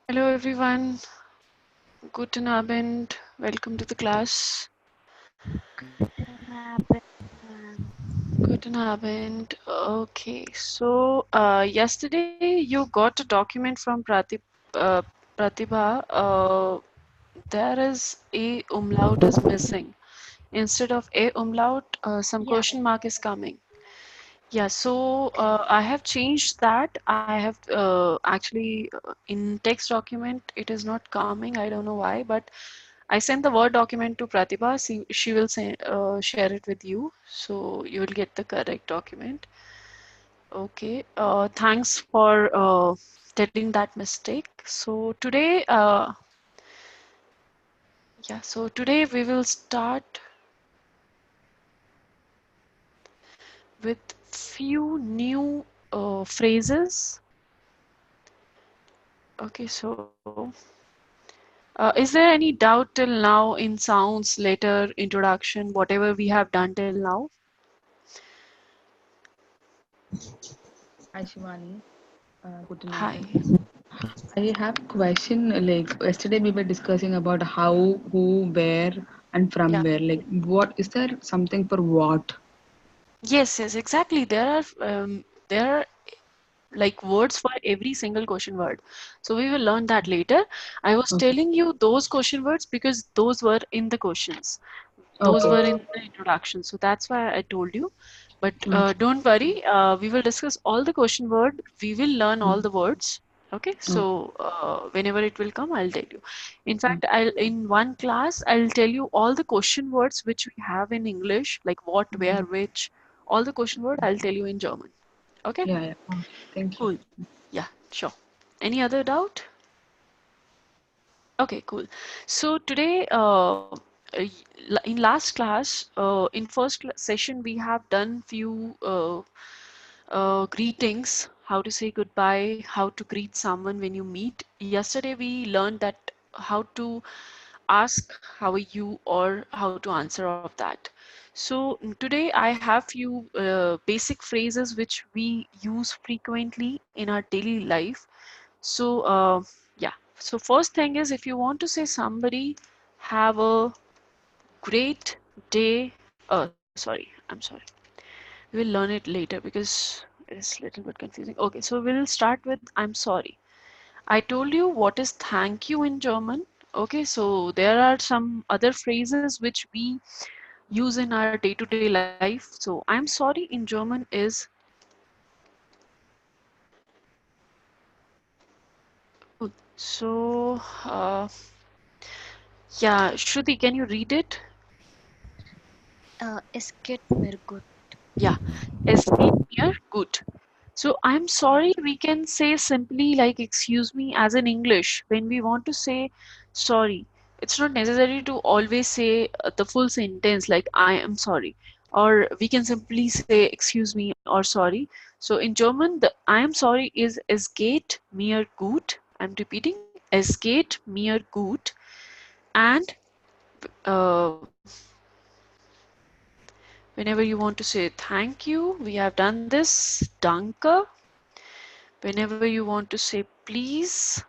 Hello everyone, guten Abend, welcome to the class. Guten Abend. Okay, so yesterday you got a document from Pratibha. There is a umlaut is missing. Instead of a umlaut, some Yeah, question mark is coming. Yeah, so I have changed that. I have actually in text document it is not coming. I don't know why, but I sent the Word document to Pratibha. She will share it with you, so you will get the correct document. Okay. Thanks for telling that mistake. So today, yeah. So today we will start with few new phrases. Okay. So, is there any doubt till now in sounds, letter, introduction, whatever we have done till now? Hi Shivani, good to know. Hi. I have question like yesterday we were discussing about how, who, where, and from Yeah. where. Like, what is there something for what? Yes, yes, exactly. There are like words for every single question word. So we will learn that later. I was Okay. telling you those question words because those were in the questions. Those Okay. were in the introduction. So that's why I told you. But Mm, don't worry, we will discuss all the question word. We will learn all mm, the words. Okay, mm, so whenever it will come, I'll tell you. In mm, fact, I'll in one class, I'll tell you all the question words which we have in English, like what, where, mm. which, all the question word I'll tell you in German. Okay, Yeah, yeah. Thank you. cool. Yeah, sure. Any other doubt? Okay, cool. So today, in last class, in first session, we have done few greetings, how to say goodbye, how to greet someone when you meet. Yesterday, we learned that how to ask how are you or how to answer of that. So today, I have few basic phrases which we use frequently in our daily life. So, yeah. So first thing is if you want to say somebody have a great day. Sorry, I'm sorry. We'll learn it later because it's a little bit confusing. Okay, so we'll start with I'm sorry. I told you what is thank you in German. Okay, so there are some other phrases which we use in our day-to-day life. So I'm sorry in German is cool. So, yeah, Shruti, can you read it? es geht mir gut. Yeah, es geht mir gut. So I'm sorry, we can say simply like excuse me as in English when we want to say sorry. It's not necessary to always say the full sentence like I am sorry. Or we can simply say excuse me or sorry. So in German, the I am sorry is es geht mir gut. I'm repeating, es geht mir gut. And uh, whenever you want to say thank you, we have done this, danke. Whenever you want to say please,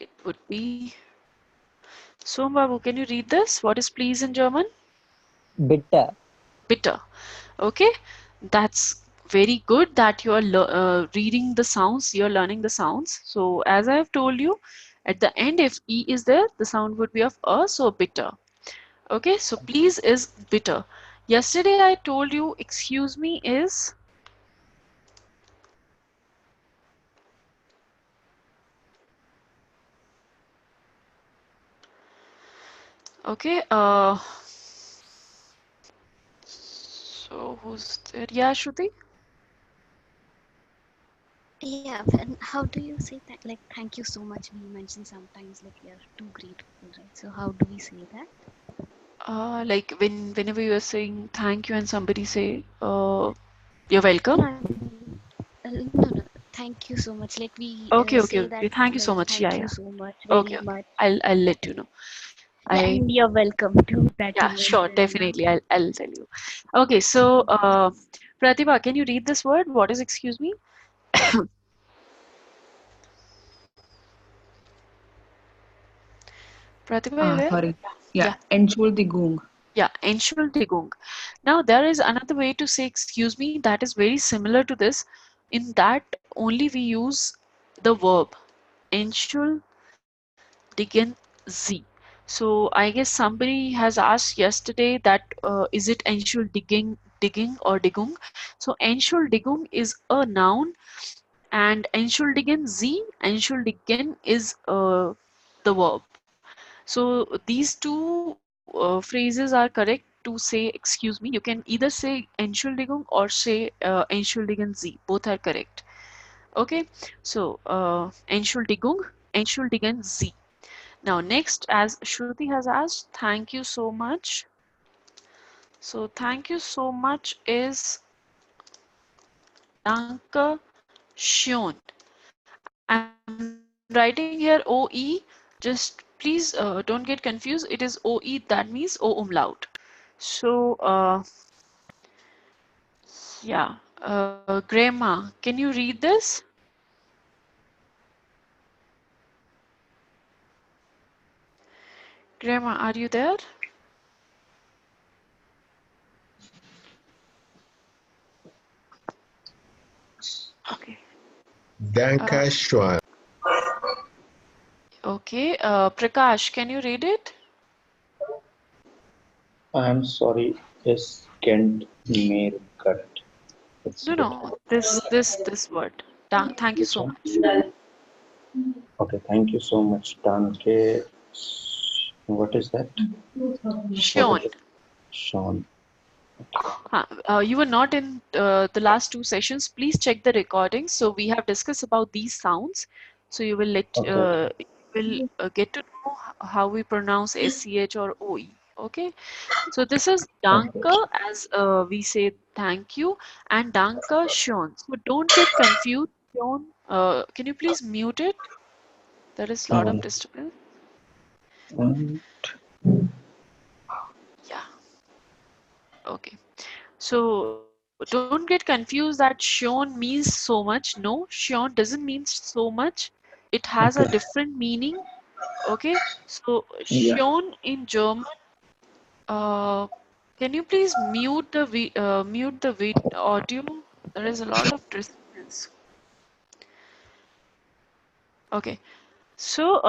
it would be. So, Babu, can you read this? What is please in German? Bitter. Bitter. Okay, that's very good that you are reading the sounds, you're learning the sounds. So, as I have told you, at the end, if E is there, the sound would be of a, so bitter. Okay, so please is bitter. Yesterday, I told you, excuse me is, okay, so who's there? Yeah, Shruti? Yeah, and how do you say that? Like, thank you so much. We mention sometimes like we are too grateful, right? So how do we say that? Like whenever you are saying thank you and somebody say you're welcome. No, no, no. Thank you so much. Like we Okay, okay, say okay. that Thank you so like much. Yeah, thank you yeah. so much Okay, very okay. much. I'll let you know. Yeah, I and you're welcome too. That you Yeah, sure, mentioned. Yeah. definitely. I'll tell you. Okay, so Pratibha, can you read this word? What is excuse me? Pratibha, you there? Sorry. Yeah, Yeah. Entschuldigung. Yeah, Entschuldigung. Now, there is another way to say excuse me that is very similar to this. In that, only we use the verb Entschuldigen Sie. So, I guess somebody has asked yesterday that is it digging or Digung? So, Entschuldigung is a noun, and Entschuldigen is the verb. So these two phrases are correct to say excuse me. You can either say Entschuldigung or say Entschuldigen Sie. Both are correct. Okay. So Entschuldigen Sie. Now next, as Shruti has asked, thank you so much. So thank you so much is Danke schön. I'm writing here OE. Just please don't get confused. It is OE, that means O umlaut. So, yeah, Grandma, can you read this? Grandma, are you there? Okay. Uh, Dankeschön. okay. Prakash, can you read it? I'm sorry, is Kent Mail correct? It's No, a bit no. This word. Thank you this so one. much. Okay, thank you so much, Danke. What is that? What is Sean. it? Sean. You were not in the last two sessions. Please check the recordings. So we have discussed about these sounds. So Okay, okay, you will get to know how we pronounce SCH or OE. Okay. So this is okay. danke, as we say thank you, and danke schön. So don't get confused. Schön. Can you please mute it? There is a lot of Um, disturbance. um, Yeah. Okay. So don't get confused that Sean means so much. No, Sean doesn't mean so much. It has a okay, different meaning. Okay. So yeah. Sean in German. Uh, can you please mute the audio? There is a lot of disturbance. Okay. So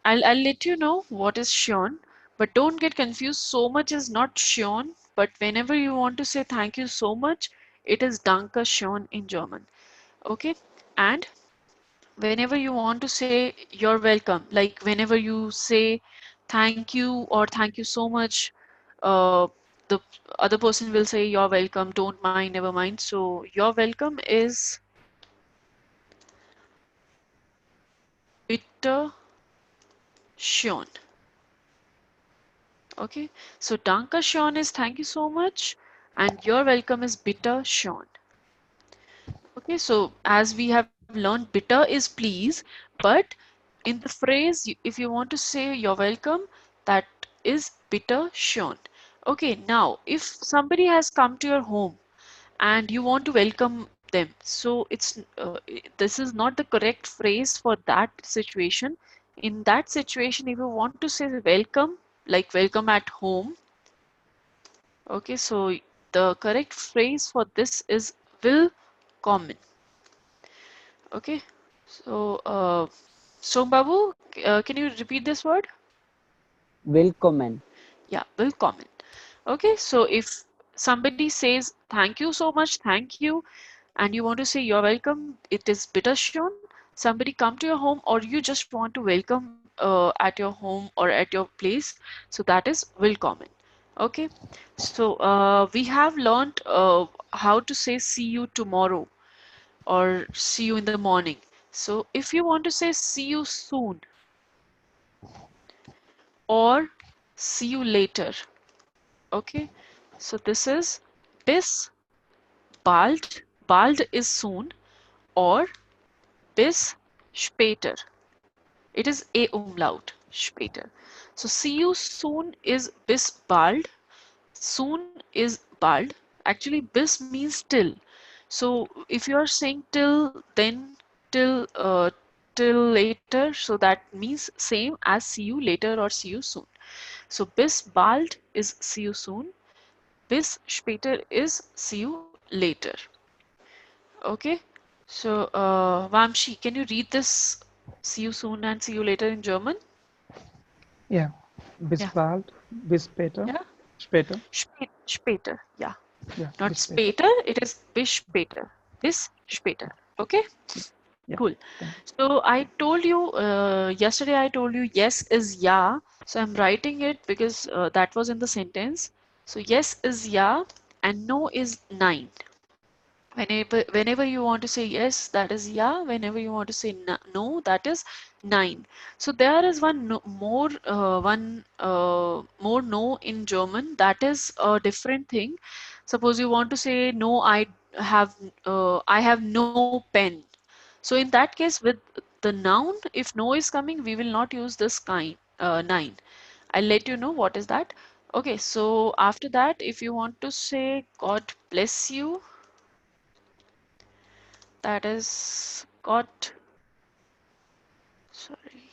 I'll let you know what is Sean, but don't get confused. So much is not Sean, but whenever you want to say thank you so much, it is Danke schön in German. Okay, and whenever you want to say you're welcome, like whenever you say thank you or thank you so much, the other person will say you're welcome, don't mind, never mind. So you're welcome is bitte schön. Okay, so Danke schön is thank you so much, and you're welcome is bitte schön. Okay, so as we have learned, bitter is please, but in the phrase, if you want to say you're welcome, that is bitte schön. Okay, now if somebody has come to your home and you want to welcome them, so this is not the correct phrase for that situation. In that situation, if you want to say welcome, like welcome at home, okay, so the correct phrase for this is willkommen. Okay, so Babu, can you repeat this word? Willkommen. Yeah, willkommen. Okay, so if somebody says thank you so much, thank you, and you want to say you're welcome, it is bitteschön. Somebody come to your home, or you just want to welcome at your home or at your place, so that is willkommen. Okay, so we have learned how to say see you tomorrow or see you in the morning. So if you want to say see you soon or see you later, okay, so this is bis bald, bald is soon, or bis später. It is a umlaut, später. So see you soon is bis bald, soon is bald. Actually, bis means till. So if you are saying till, then till till later, so that means same as see you later or see you soon. So bis bald is see you soon. Bis später is see you later. Okay. So Vamshi, can you read this see you soon and see you later in German? Yeah. Bis Yeah. bald, bis später, Yeah. später. Später. Yeah. Yeah, Not bis später. später, it is bis später. Bis später. Okay. Yeah, Cool. thank you. So I told you yesterday, I told you yes is yeah. So I'm writing it because that was in the sentence. So yes is yeah and no is nein. Whenever you want to say yes, that is yeah. Whenever you want to say no, that is nein. So there is one no, more no in German. That is a different thing. Suppose you want to say no, have I have no pen. So in that case, with the noun, if no is coming, we will not use this kind nine. I'll let you know what is that. Okay, so after that, if you want to say God bless you, that is Gott, sorry,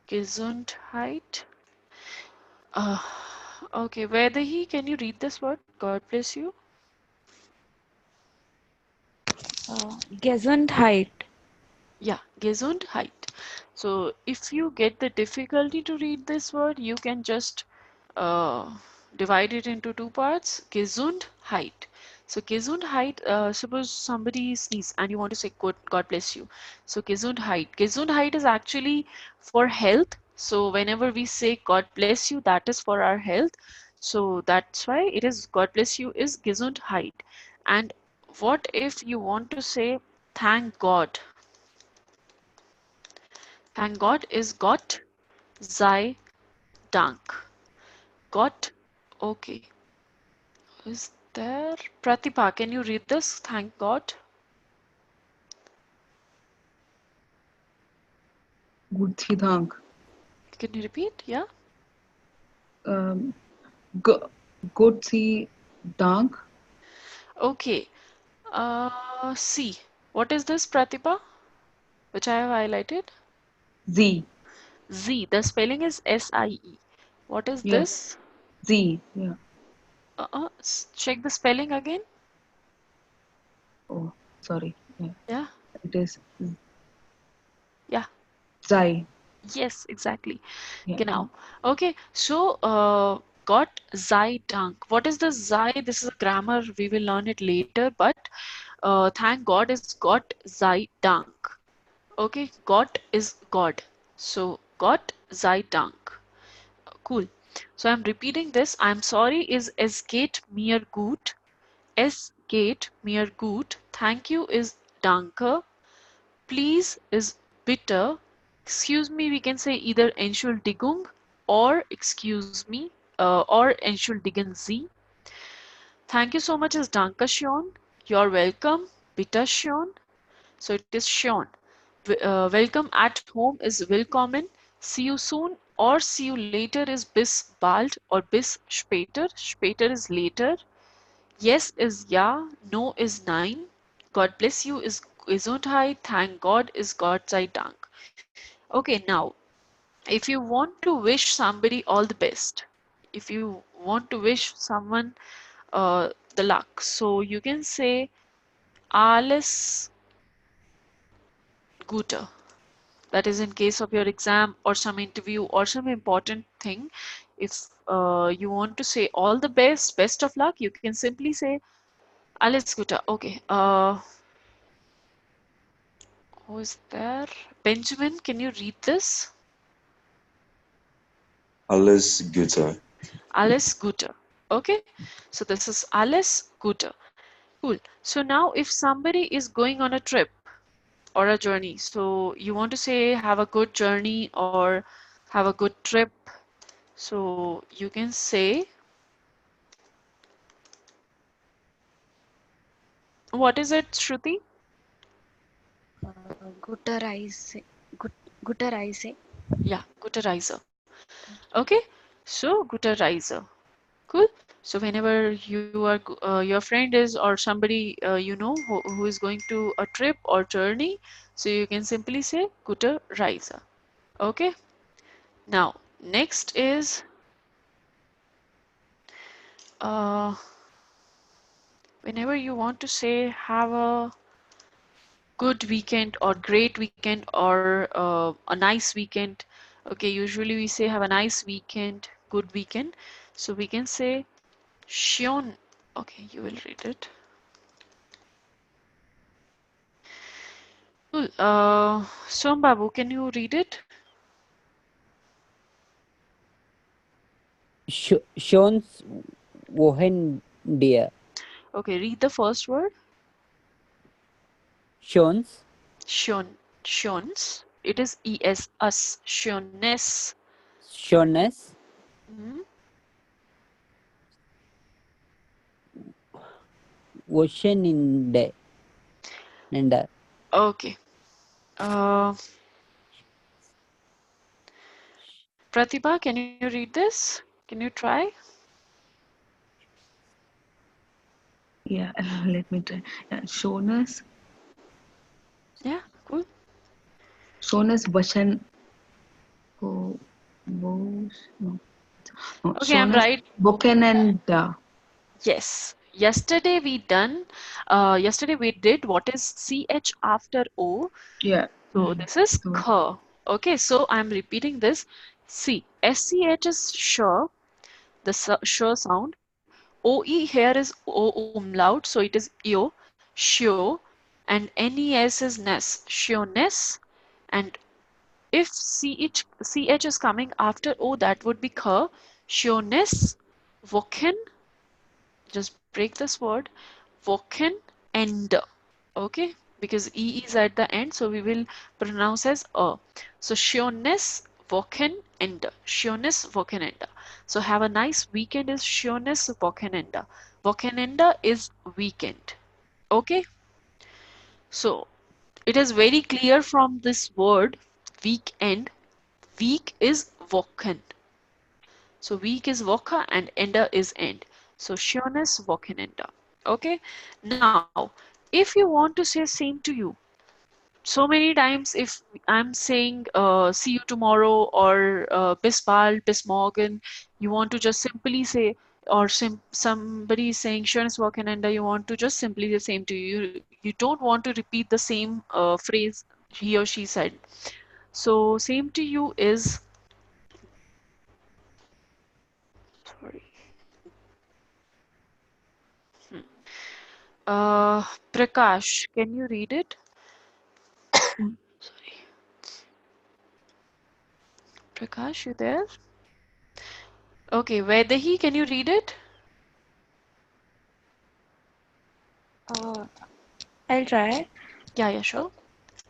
Gesundheit. Uh, okay, where the he, can you read this word? God bless you. Gesundheit. Yeah, Gesundheit. So if you get the difficulty to read this word, you can just uh, divide it into two parts. Gesundheit. So Gesundheit, suppose somebody sneezes and you want to say God bless you. So Gesundheit. Gesundheit is actually for health. So whenever we say God bless you, that is for our health. So that's why it is God bless you is Gesundheit. And what if you want to say thank God? Thank God is Gott sei Dank. Gott, okay. Is there Pratibha? Can you read this? Thank God. Gott sei Dank. Can you repeat? Yeah. Um, Go- Gott sei Dank. Okay. See. What is this, Pratibha? Which I have highlighted? Sie. Z. The spelling is S-I-E. What is Yeah. this? Sie. Yeah. Check the spelling again. Oh, sorry. Yeah. Yeah. It is Yeah. sei. Yes, exactly. Yeah. Genau. Okay, so Gott sei Dank. What is the sei? This is a grammar. We will learn it later. But thank God is Gott sei Dank. Okay, Gott is God. So Gott sei Dank. Cool. So I'm repeating this. I'm sorry is es geht mir gut. Es geht mir gut. Thank you is Danke. Please is bitter. Excuse me, we can say either Entschuldigung or excuse me or Entschuldigen Sie. Thank you so much is Dankeschön. You're welcome. Bitteschön. So it is schön. Welcome at home is willkommen. See you soon or see you later is bis bald or bis später. Später is later. Yes is ja. No is nein. God bless you is Gesundheit. Thank God is Gott sei Dank. Okay, now, if you want to wish somebody all the best, if you want to wish someone the luck, so you can say alles Gute. That is in case of your exam or some interview or some important thing. If you want to say all the best, best of luck, you can simply say alles Gute. Okay. Who is there? Benjamin, can you read this? Alles Gute. Alles Gute. Okay, so this is alles Gute. Cool. So now if somebody is going on a trip or a journey, so you want to say have a good journey or have a good trip, so you can say, what is it, Shruti? Guter Reise. Guter Reise. Yeah, Gute Reise. Okay, so Gute Reise. Cool. So whenever you are your friend is or somebody you know who is going to a trip or journey, so you can simply say gute Reise. Okay. Now next is uh, whenever you want to say have a good weekend or great weekend or a nice weekend. Okay, usually we say have a nice weekend, good weekend. So we can say Shion. Okay, you will read it. Cool. Som Babu, can you read it? Schönes Wochenende. Okay, read the first word. Schönes, Shion. Shions. It is es us. Shiones. schönes Mhm. Wochenende. Nenda. Okay. Uh, Pratibha, can you read this? Can you try? Yeah, let me try. Yeah, Yeah, cool. shown us Vashan. Oh, no, Okay, I'm shown us right. Boken and Yes. Yesterday we did what is CH after O. yeah. So this is So, k. Okay, so I'm repeating this. See, SCH is sure, the sure sound. OE here is O umlaut, so it is io, sure, and NES is ness, sureness. And if CH is coming after O, that would be k, sureness, woken, just break this word, woken end. Okay, because E is at the end, so we will pronounce as a. So schönes Wochenende. Schönes Wochenende. So have a nice weekend is schönes Wochenende. Wochenende is weekend. Okay, so it is very clear from this word weekend. Week is Wochen. So week is Woche and Ende is end. So schönes Wochenende. Okay, now if you want to say same to you, so many times if I'm saying see you tomorrow or bis bald, bis morgen, you want to just simply say, or somebody is saying schönes Wochenende, you want to just simply the same to you. You don't want to repeat the same phrase he or she said. So same to you is, sorry, hmm. Prakash, can you read it? Sorry, Prakash, you there? Okay, Vaidehi, can you read it? Uh, I'll try. Yeah, yeah, sure.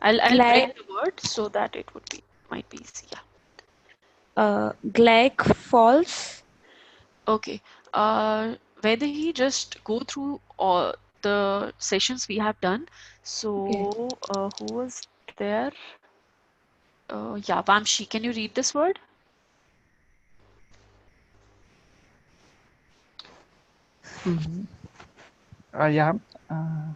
I'll Glad, break the word so that it would be might be easy. Yeah. Glad false. Okay. Whether he just go through all the sessions we have done. okay. So who was there? Yeah, Vamshi, can you read this word? Mhm. Yeah. Uh,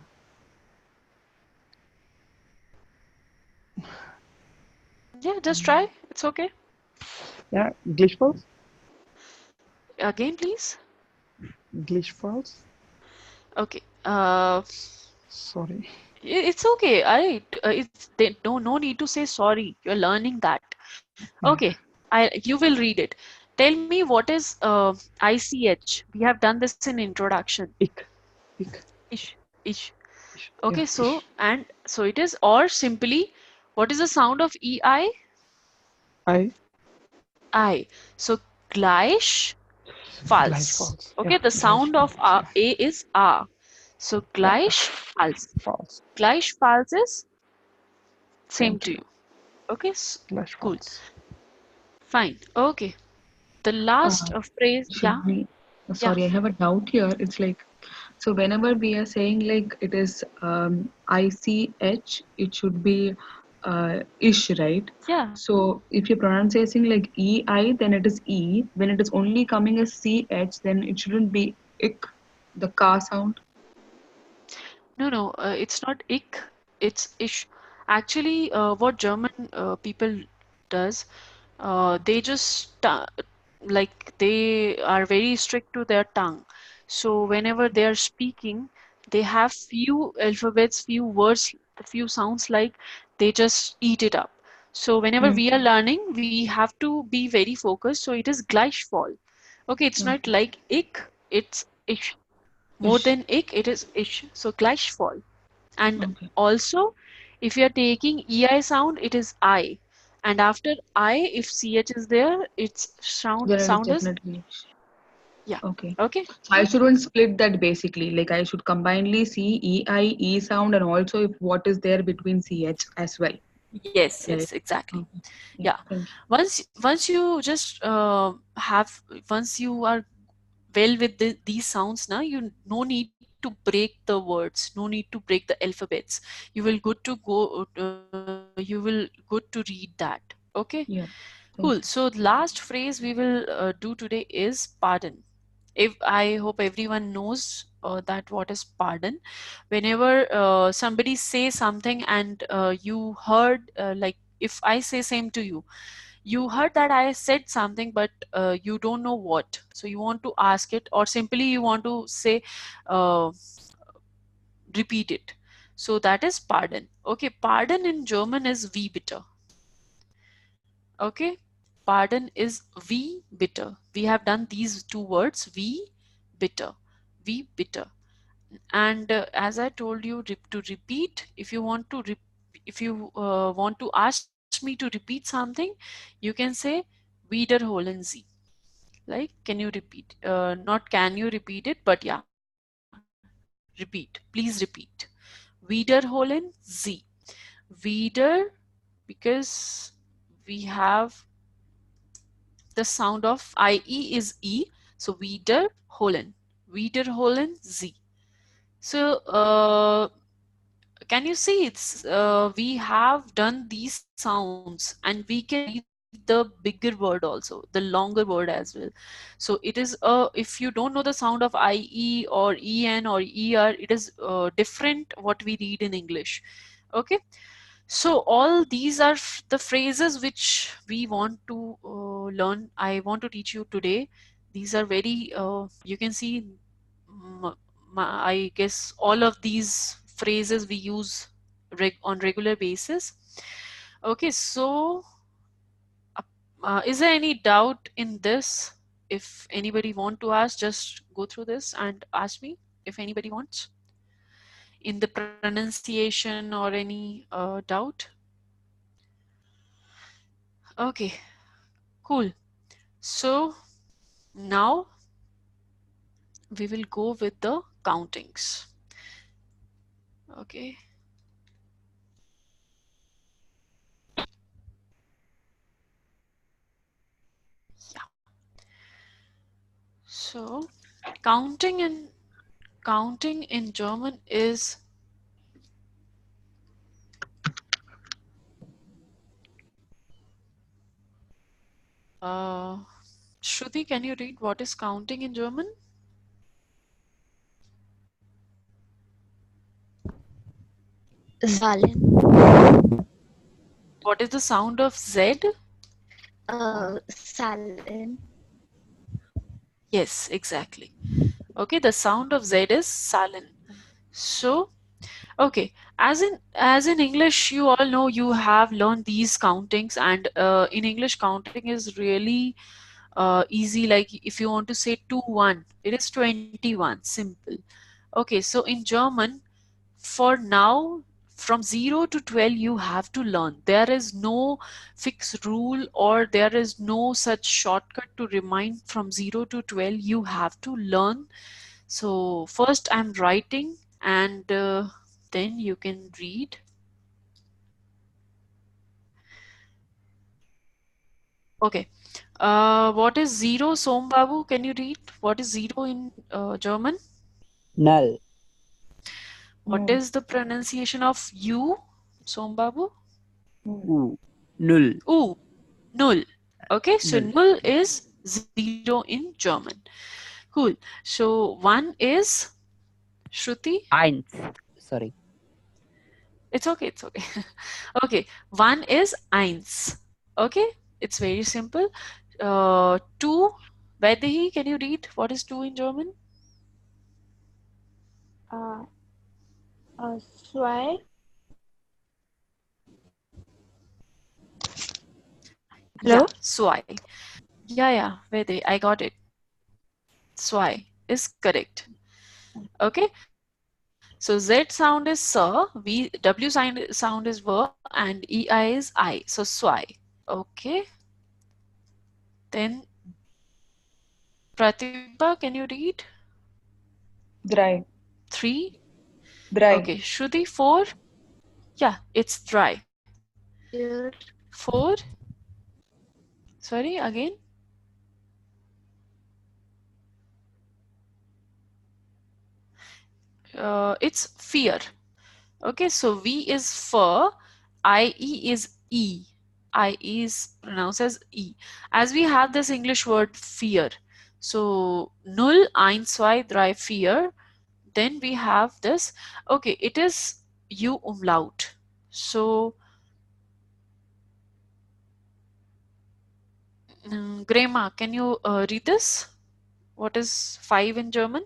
Yeah, just try. It's okay. yeah. Glitch false. Again, please. Glitch false. Okay. Sorry. It's okay. It's no need to say sorry. You're learning that. Yeah. Okay. You will read it. Tell me what is ICH. We have done this in introduction. Ik. Ik. Ish, ish. Yeah. Okay, so and so it is, or simply, what is the sound of EI? I. I. So gleich Gleich false. false. Okay, Yeah. the Gleich sound of false. Yeah. A is A. So Yeah. gleich false. False. Gleich false is Same same to to you. you. Okay, Gleich cool. false. Fine. Okay. The Uh, last of phrase, should yeah, we? yeah. Sorry, I have a doubt here. It's like, so whenever we are saying like it is ICH, it should be ish, right? Yeah. So if you're pronouncing like EI, then it is E. When it is only coming as CH, then it shouldn't be ick, the ka sound. No, it's not ich, it's ish. Actually, what German people does, they just like they are very strict to their tongue. So whenever they are speaking, they have few alphabets, few words, few sounds like they just eat it up. So whenever Mm. we are learning, we have to be very focused. So it is gleichfall. Okay, it's not Okay. like ich, it's ish. More Ish. than ich, it is ish. So gleichvoll. And Okay. also, if you are taking EI sound, it is I. And after I, if CH is there, its sound Then it is sound is definitely ish. yeah. Okay. Okay, So I cool. shouldn't split that basically. Like I should combinedly see EI, E sound, and also if what is there between CH as well. Yes, Right. yes, exactly. Okay. Yeah. Yeah. Thank you. Once you just have once you are well with these sounds now, you no need to break the words, no need to break the alphabets. You will good to go. You will good to read that. Okay. Yeah. Cool. So Thank the you. last phrase we will do today is pardon. If I hope everyone knows that what is pardon. Whenever somebody says something and you heard like if I say same to you, you heard that I said something but you don't know what. So you want to ask it or simply you want to say uh, repeat it. So that is pardon. Okay, pardon in German is wie bitte. Okay, pardon is wie bitte. We have done these two words, wie bitte, wie bitte. And as I told you to repeat, if you want to if you want to ask me to repeat something, you can say wiederholen Sie. Like, can you repeat? Not can you repeat it, but yeah, repeat. Please repeat. Wiederholen Sie. Wieder, because we have the sound of IE is E. So wiederholen. Wiederholen Sie. So can you see it's we have done these sounds and we can read the bigger word also, the longer word as well. So it is if you don't know the sound of IE or EN or ER, it is different what we read in English. Okay, so all these are the phrases which we want to learn. I want to teach you today. These are very you can see I guess all of these phrases we use on regular basis. Okay, so is there any doubt in this? If anybody want to ask, just go through this and ask me if anybody wants in the pronunciation or any doubt. Okay, cool. So now we will go with the countings. Okay. Yeah. So counting in German is uh Shruti, can you read what is counting in German? Zahlen. What is the sound of Z? Zahlen. Yes, exactly. Okay, the sound of Z is silent. So, okay, as in English, you all know you have learned these countings, and in English, counting is really easy. Like if you want to say 2 1, it is 21. Simple. Okay, so in German, for now, from 0 to 12, you have to learn. There is no fixed rule or there is no such shortcut to remind from 0 to 12. You have to learn. So first I'm writing and then you can read. Okay. What is zero, Sombabu? Can you read? What is zero in German? null, What No. is the pronunciation of you, Sombabu? U. Null. U. Null. Okay, so Null. null is 0 in German. Cool. So one is Shruti. Eins. Sorry. It's okay, it's okay. Okay, one is eins. Okay, it's very simple. Two, Vaidehi, can you read what is two in German? Uh, Zwei. Yeah, Hello? zwei. Yeah, Vaidehi, I got it. Zwei is correct. Okay, so Z sound is sir, W sound is ver, and EI is I. So zwei. Okay, then Pratibha, can you read? Dry. Three. Dry. Okay, Shruti, four. Yeah, it's dry. Clear. Four. Sorry, again. It's fear. Okay, so V is fur, IE is E. IE is pronounced as E. As we have this English word fear. So null, ein, zwei, drei, vier. Then we have this. Okay, it is U umlaut. So Grema, can you read this? What is five in German?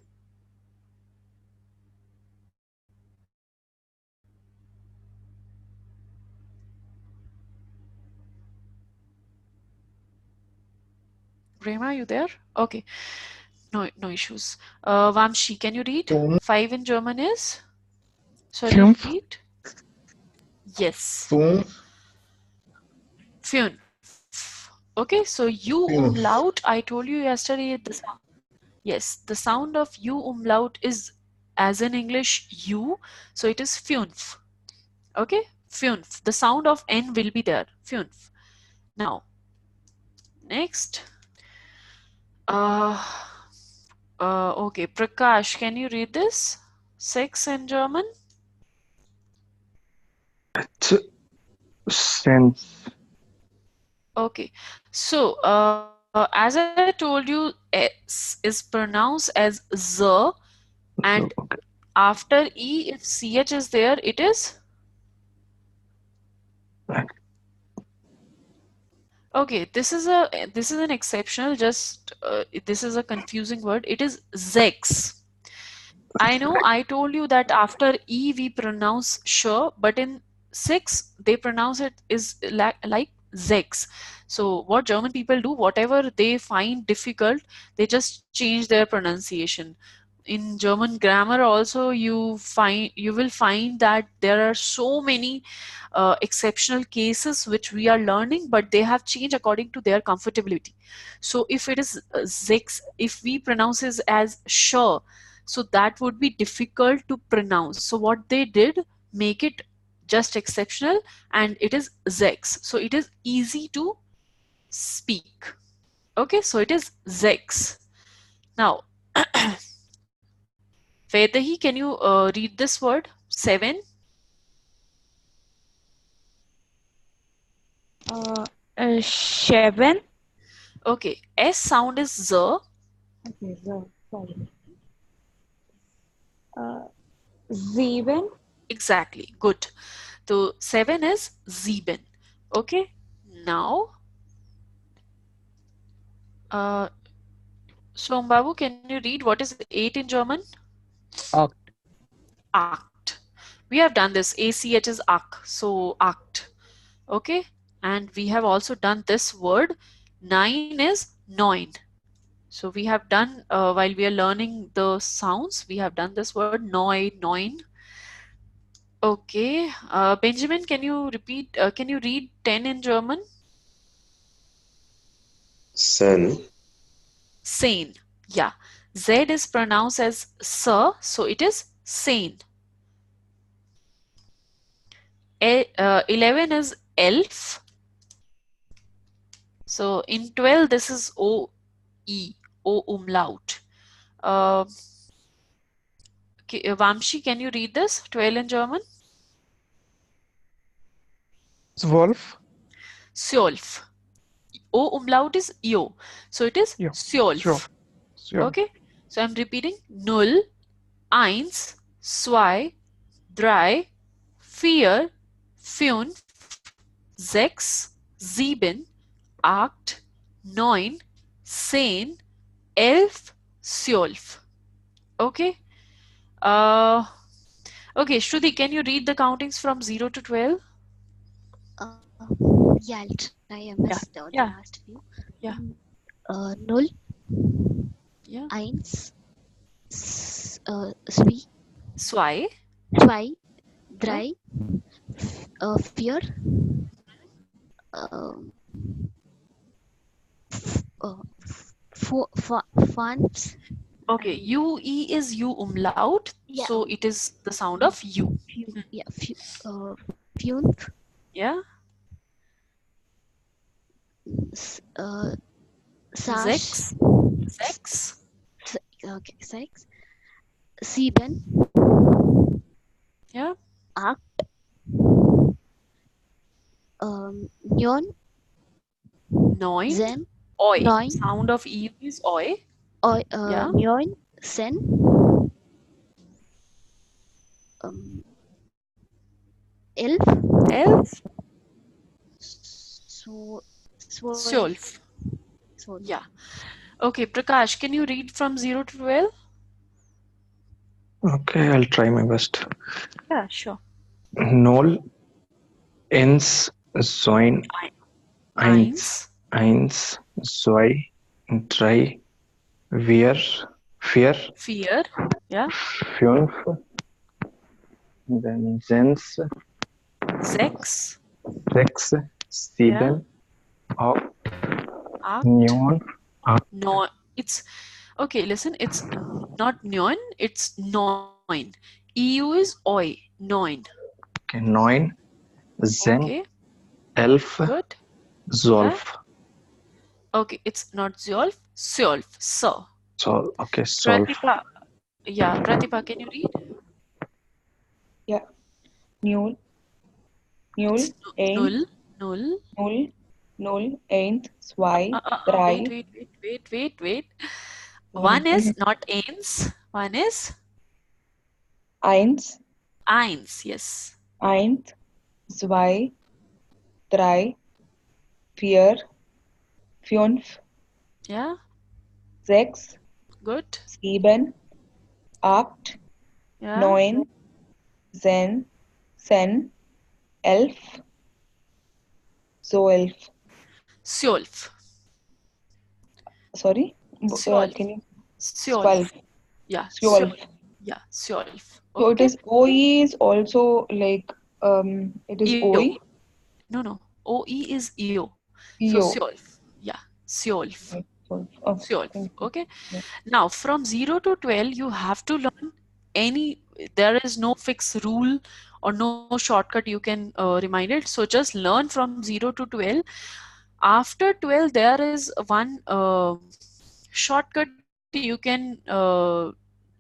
Grema, you there? Okay, no issues. Vamshi, can you read? Fünf. Five in German is? Sorry, Fünf. repeat. Yes. Fünf. Fünf. Okay, so U Fünf. umlaut, I told you yesterday, yes, the sound of U umlaut is as in English U, so it is fünf. Okay, fünf. The sound of N will be there. Fünf. Now, next. Okay, Prakash, can you read this? Six in German? Sense. Okay, so as I told you, S is pronounced as Z, and Okay. after E, if CH is there, it is? Okay, this is an exceptional, just this is a confusing word. It is Zex. I know I told you that after E we pronounce sh, but in six they pronounce it is like Zex. So what German people do, whatever they find difficult, they just change their pronunciation. In German grammar also you will find that there are so many exceptional cases which we are learning, but they have changed according to their comfortability. So if it is Zex, if we pronounce it as sh, so that would be difficult to pronounce. So what they did, make it just exceptional, and it is Zex. So it is easy to speak. Okay, so it is Zex. Now, Vedahi, can you read this word? Seven. Seven. Okay, S sound is Z. Okay, so sorry. Sieben. Exactly, good. So seven is sieben. Okay, now, Sombabu, can you read what is eight in German? Oct. Act. We have done this. ACH is ak, so act. Okay, and we have also done this word. Nine is neun. So we have done while we are learning the sounds, we have done this word neun. Okay, Benjamin, can you repeat? Can you read 10 in German? Sen. Sane. Yeah. Z is pronounced as sir, so it is sane. 11 is elf. So in 12, this is O-E, O umlaut. Vamshi, can you read this? 12 in German? Zwölf. Sjolf. O umlaut is yo. So it is Ja. Sjolf. Sjolf. Okay. So I'm repeating. Null, eins, zwei, drei, vier, fünf, sechs, sieben, acht, neun, zehn, elf, zwölf. Okay. Okay, Shruti, can you read the countings from 0 to 12? Yeah, I'll try. I Yeah, missed the yeah, last few. yeah, Null, yeah. eins, Zwei, zwei, yeah. drei, vier, um, fünf. Okay, UE is U umlaut, Yeah, so it is the sound of U. yeah, fünf, Yeah, sechs, sechs, sechs, okay, sechs, sieben, yeah, acht, neun, neun, zehn, oi. neun, Sound of EU is oi. Yeah, neun, zehn, elf, elf, zwölf, zwölf. Yeah. Okay, Prakash, can you read from 0 to 12? Okay, I'll try my best. Yeah, sure. Null, eins, zwei, eins, Eins, zwei, drei, vier, vier, yeah, fünf, then sechs, sechs, sechs, yeah, sieben, acht, acht, neun, no. It's okay. Listen, it's not neun, it's neun. EU is oi, neun. okay, neun, zehn, Okay, elf, good. Yeah. zwölf. Okay, it's not zwölf, zwölf. So, So, okay, zwölf. Pratipa, yeah, Pratipa, can you read? Yeah. Null, null, It's eins, null, null. null, null, eins, zwei, Wait, drei. wait. Sorry. One is not eins, one is Eins, eins, yes. eins, zwei, drei, vier, fünf, Yeah, sechs, good. sieben, acht, Yeah, neun, zehn, elf, zwölf. zwölf. Sorry? Zwölf. Can you? Zwölf. 12. Yeah, 12. yeah, zwölf. So it Okay. is OE is also like it is EO. OE. No. OE is EO. So EO. zwölf. Yeah, zwölf. Okay, 12. Oh, Zwölf. thank you. Okay. Yeah. Now from 0 to 12, you have to learn there is no fixed rule or no shortcut you can remind it. So just learn from 0 to 12. After 12, there is one shortcut you can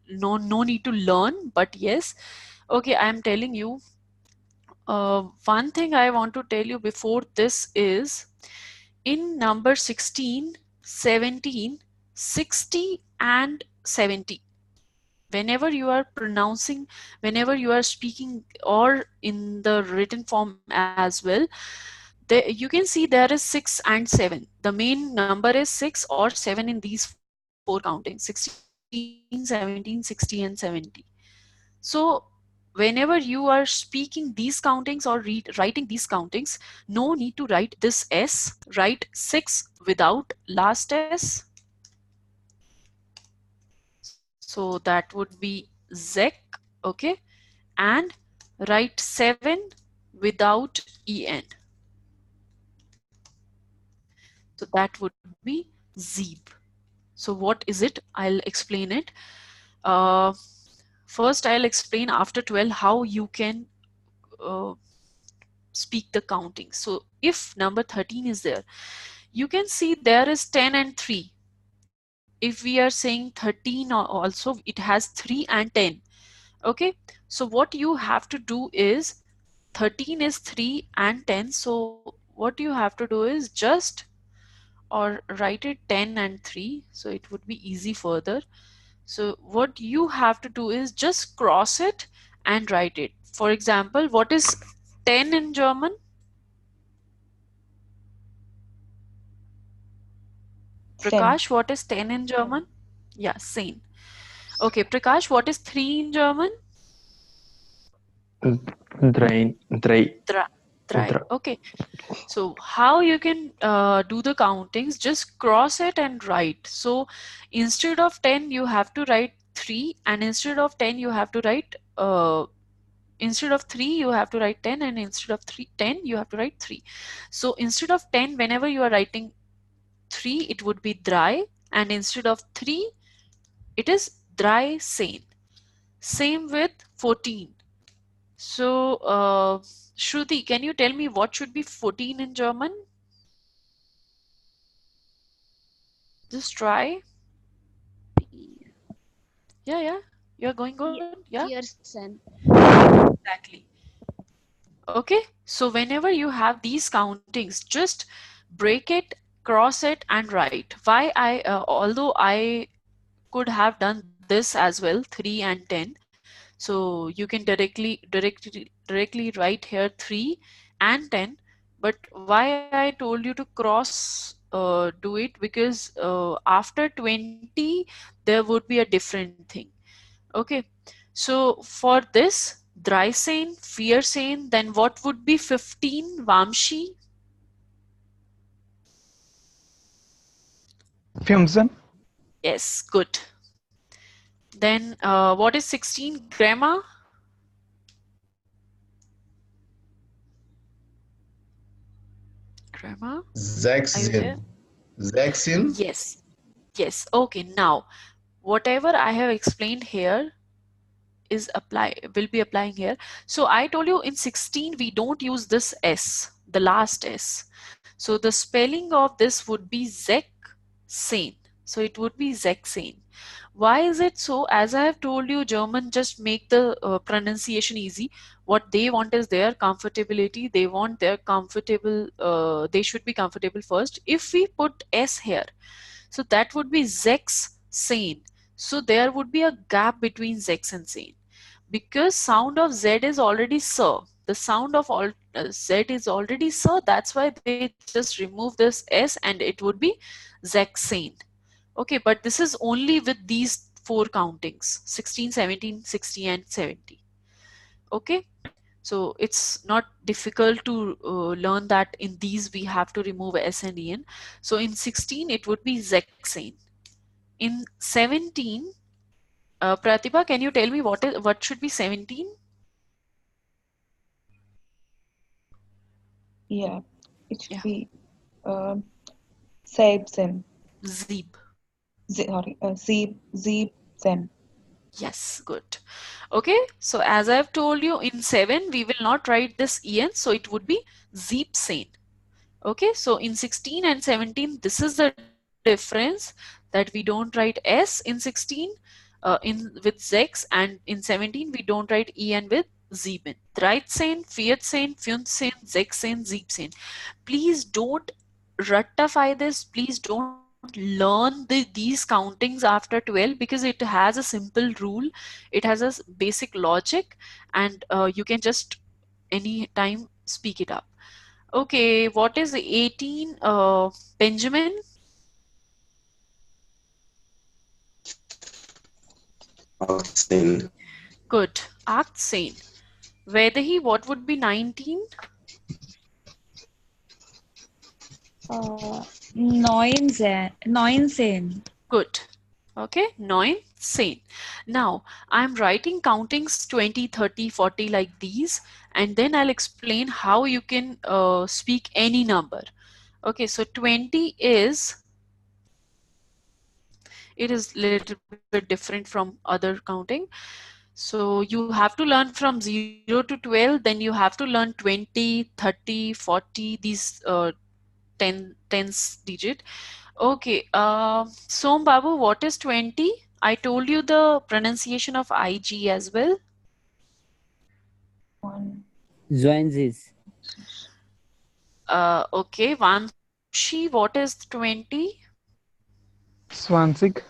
no need to learn, but yes. Okay, I am telling you one thing I want to tell you before this is in number 16, 17, 60 and 70. Whenever you are pronouncing, whenever you are speaking, or in the written form as well, you can see there is 6 and 7. The main number is 6 or 7 in these four countings: 16, 17, 60 and 70. So whenever you are speaking these countings or writing these countings, no need to write this S. Write 6 without last S. So that would be Zek, okay? And write 7 without EN. So that would be Zeeb. So what is it? I'll explain it. Uh, First, I'll explain after 12 how you can speak the counting. So if number 13 is there, you can see there is 10 and 3. If we are saying 13 also, it has 3 and 10. Okay, so what you have to do is 13 is 3 and 10. So what you have to do is just, or write it 10 and 3. So it would be easy further. So what you have to do is just cross it and write it. For example, what is 10 in German? Sen. Prakash, what is 10 in German? Yeah, sane. Okay, Prakash, what is 3 in German? Drain. Drei. Drei. Okay. So how you can do the countings, just cross it and write. So instead of 10 you have to write 3, and instead of 10 you have to write instead of 3 you have to write 10, and instead of 10 you have to write 3. So instead of 10, whenever you are writing 3, it would be dry, and instead of 3 it is dry sane. Same with 14. So Shruti, can you tell me what should be 14 in German? Just try. Yeah, you're going good. Yeah, Pearson. exactly. Okay, so whenever you have these countings, just break it, cross it, and write. Why although I could have done this as well, 3 and 10. So you can directly write here 3 and 10. But why I told you to cross do it, because after 20 there would be a different thing. Okay, so for this dry sane, fear sane, then what would be 15, Vamshi? Fünfzehn. Yes, good. Then what is 16, grammar? Grammar, are you there? 16. 16? Yes. Okay, now whatever I have explained here will be applying here. So I told you in 16 we don't use this S, the last S. So the spelling of this would be Zek Sane. So it would be Zexane. Why is it so? As I have told you, German just make the pronunciation easy. What they want is their comfortability. They want their comfortable, they should be comfortable first. If we put S here, so that would be Zex Sane. So there would be a gap between Zex and Sane. Because sound of Z is already Sir. The sound of Z is already Sir. That's why they just remove this S and it would be Zexane. Okay, but this is only with these 4 countings, 16, 17, 60 and 70. Okay, so it's not difficult to learn that in these we have to remove S and EN. So in 16 it would be Zexane. In 17, Pratibha, can you tell me what should be 17? Yeah, it should Yeah, be uh, Saibsen. Zeeb. Zeebsen. Yes, good. Okay, so as I've told you, in 7 we will not write this en, so it would be Zeepsane. Okay, so in 16 and 17 this is the difference, that we don't write S in 16 with Zex, and in 17 we don't write en with Zeeben. Dreizehn, Vierzehn, Fünfzehn, Sechzehn, Siebzehn. Please don't ratify this. Please don't learn these countings after 12, because it has a simple rule. It has a basic logic, and you can just anytime speak it up. Okay, what is 18, Benjamin? Achtzehn. Good. 18. Vedahi, what would be 19? 19. Good. Okay, 19. Now, I'm writing countings 20, 30, 40 like these, and then I'll explain how you can speak any number. Okay, so 20 is, it is a little bit different from other counting. So you have to learn from 0 to 12, then you have to learn 20, 30, 40, these tens digit. Okay, Som Babu, what is 20? I told you the pronunciation of IG as well. One. Zwanzig. Okay, Vamshi, what is 20? Swansig.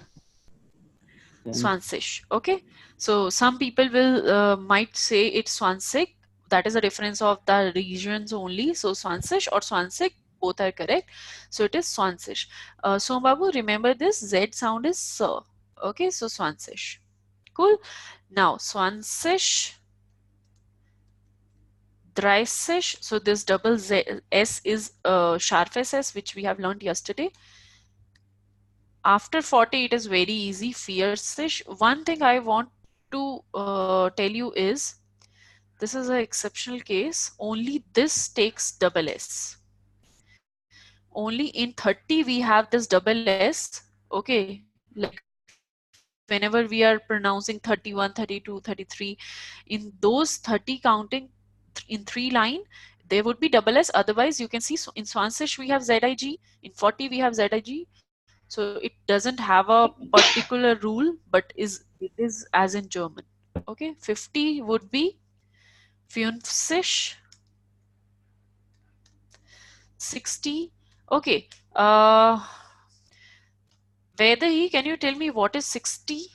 Swansish. Okay. So some people will might say it's Swansig. That is a difference of the regions only. So Swansish or Swansig, both are correct. So it is Swansish. So Babu, remember this Z sound is S. Okay, so Swansish. Cool. Now Swansish, Dreisish. So this double Z S is sharp SS, which we have learned yesterday. After 40 it is very easy, fierce-ish. One thing I want to tell you is this is an exceptional case. Only this takes double S. Only in 30 we have this double S. Okay, like whenever we are pronouncing 31, 32, 33, in those 30 counting in 3 line, there would be double S. Otherwise, you can see in Swansish we have ZIG, in 40 we have ZIG. So it doesn't have a particular rule, but it is as in German. Okay, 50 would be Fünfzig, 60. Okay, Vedahi, can you tell me what is 60?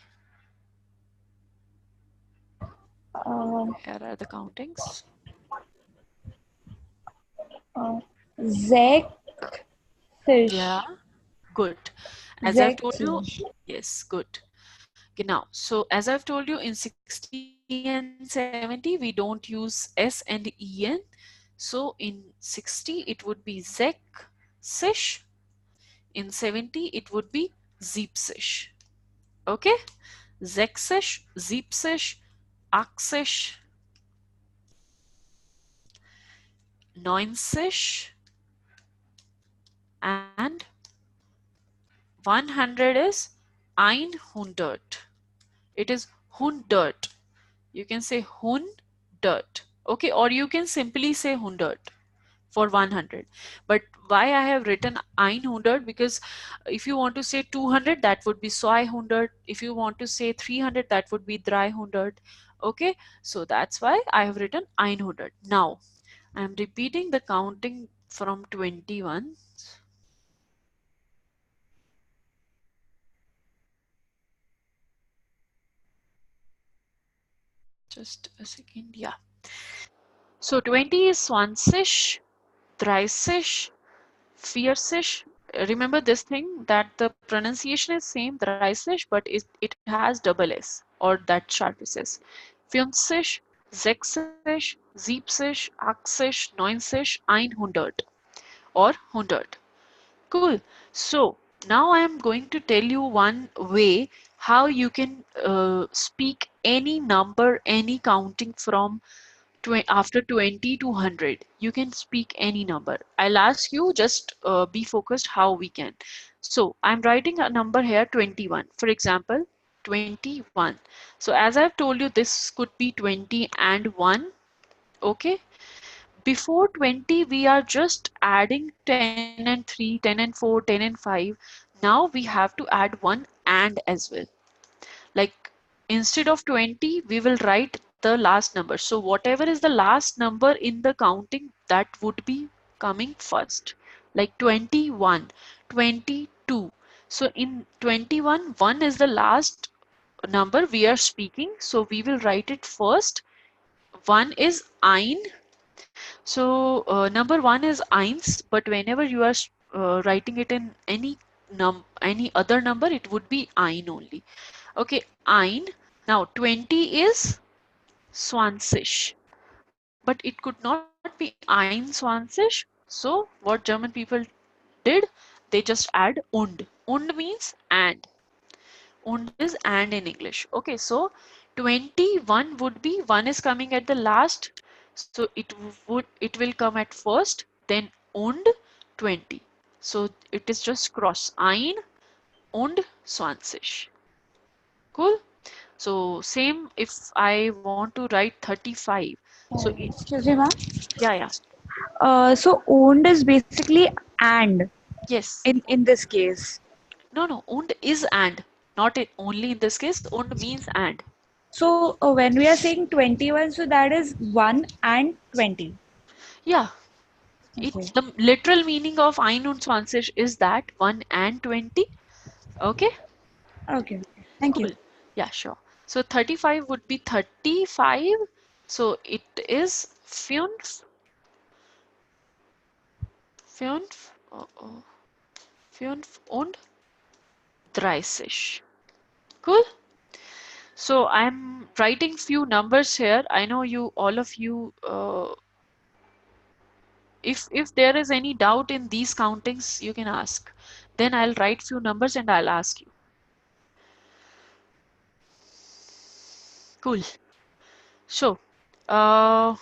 Uh, Here are the countings. Zek fish. Yeah, good. As I've Zek told you, fish. yes, good. Okay, now, so as I've told you, in 60 and 70, we don't use S and EN. So in 60, it would be Zek, Sish. In 70, it would be Zeepsish. Okay? Zexish, Zeepsish, Axish, Neunsish, and 100 is Einhundert. It is Hundert. You can say Hundert. Okay, or you can simply say Hundert for 100. But why I have written 100? Because if you want to say 200, that would be 200. If you want to say 300, that would be 300. Okay, so that's why I have written 100. Now I am repeating the counting from 21. Just a second. Yeah. So 20 is Swansish, Dreisish, Fiercish. Remember this thing that the pronunciation is same, Dreisish, but it has double S or that sharp S. Fünfzig, Sechzig, Siebzig, Achtzig, Neunzig, 100 or 100. Cool. So now I am going to tell you one way how you can speak any number, any counting from after 20 to 100. You can speak any number. I'll ask you, just be focused how we can. So I'm writing a number here, 21. For example, 21. So as I've told you, this could be 20 and 1. Okay. Before 20, we are just adding 10 and 3, 10 and 4, 10 and 5. Now we have to add 1 and as well. Like instead of 20, we will write the last number. So whatever is the last number in the counting, that would be coming first. Like 21, 22. So in 21, 1 is the last number we are speaking. So we will write it first. 1 is ein. So number 1 is eins, but whenever you are writing it in any other number, it would be ein only. Okay, ein. Now 20 is Swansish, but it could not be ein Swansish. So what German people did, they just add und. Und means and. Und is and in English. Okay, so 21 would be 1 is coming at the last, so it will come at first, then und 20. So it is just cross ein und 20. Cool. So same if I want to write 35. So Excuse me, ma'am. yeah, yeah. So owned is basically and Yes. in this case. No, no. Und is and. Not only in this case. Und means and. So when we are saying 21, so that is 1 and 20. Yeah, Okay. the literal meaning of 21 is that 1 and 20. Okay, Okay. Thank you. cool. Yeah, sure. So 35 would be 35. So it is fünf, fünf und 30. Cool. So I'm writing few numbers here. I know you, all of you, if there is any doubt in these countings, you can ask. Then I'll write few numbers and I'll ask you. Cool. So, uh,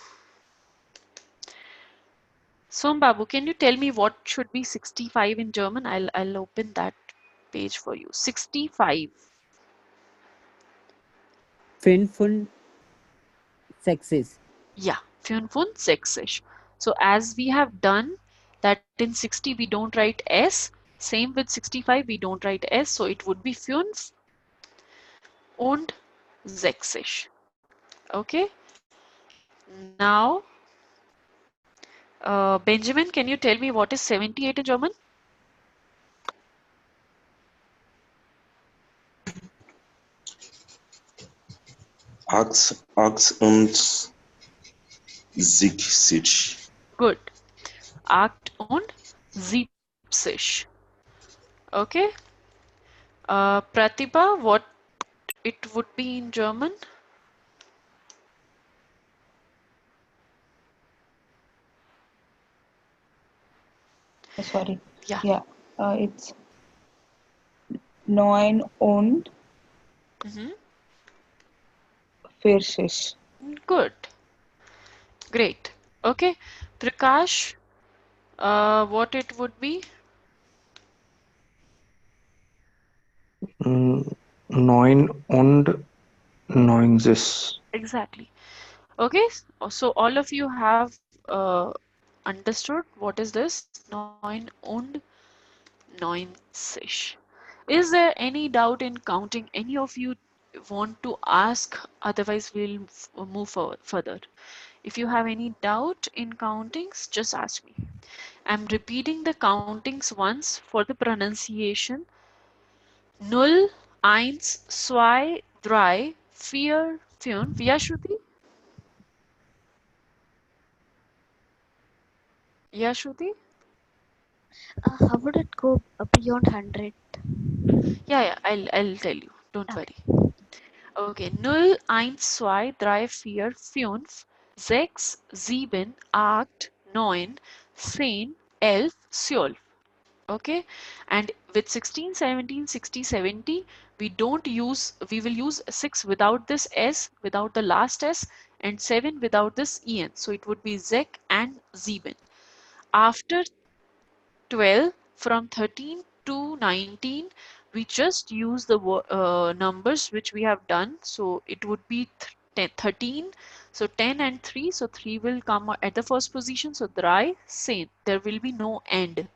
Sombabu, can you tell me what should be 65 in German? I'll open that page for you. 65. 65. Yeah, 65. So as we have done that in 60 we don't write S, same with 65 we don't write S, so it would be 65. Okay. Now, Benjamin, can you tell me what is 78 in German? Acht und 70. Good. 78. Okay. Pratibha, what it would be in German? Sorry. Yeah. Yeah. It's 9 und Mhm. 40. Good. Great. Okay. Prakash, what it would be? 99. Exactly. Okay. So all of you have understood what is this? 99. Is there any doubt in counting? Any of you want to ask? Otherwise, we'll move further. If you have any doubt in countings, just ask me. I'm repeating the countings once for the pronunciation. 0, 1, 2, 3, 4, 5. Ja, Shruti? Yeah, Shruti? How would it go beyond 100? Yeah, I'll tell you. Don't worry. Okay. Okay, 0, 1, 2, 3, 4, 5, 6, 7, 8, 9, 10, 11, 12. Okay, and with 16, 17, 60, 70, we will use 6 without this S, without the last S, and 7 without this EN. So it would be Zek and Zeben. After 12, from 13 to 19, we just use the numbers which we have done. So it would be 13. So 10 and 3. So 3 will come at the first position. So dry, same. There will be no end.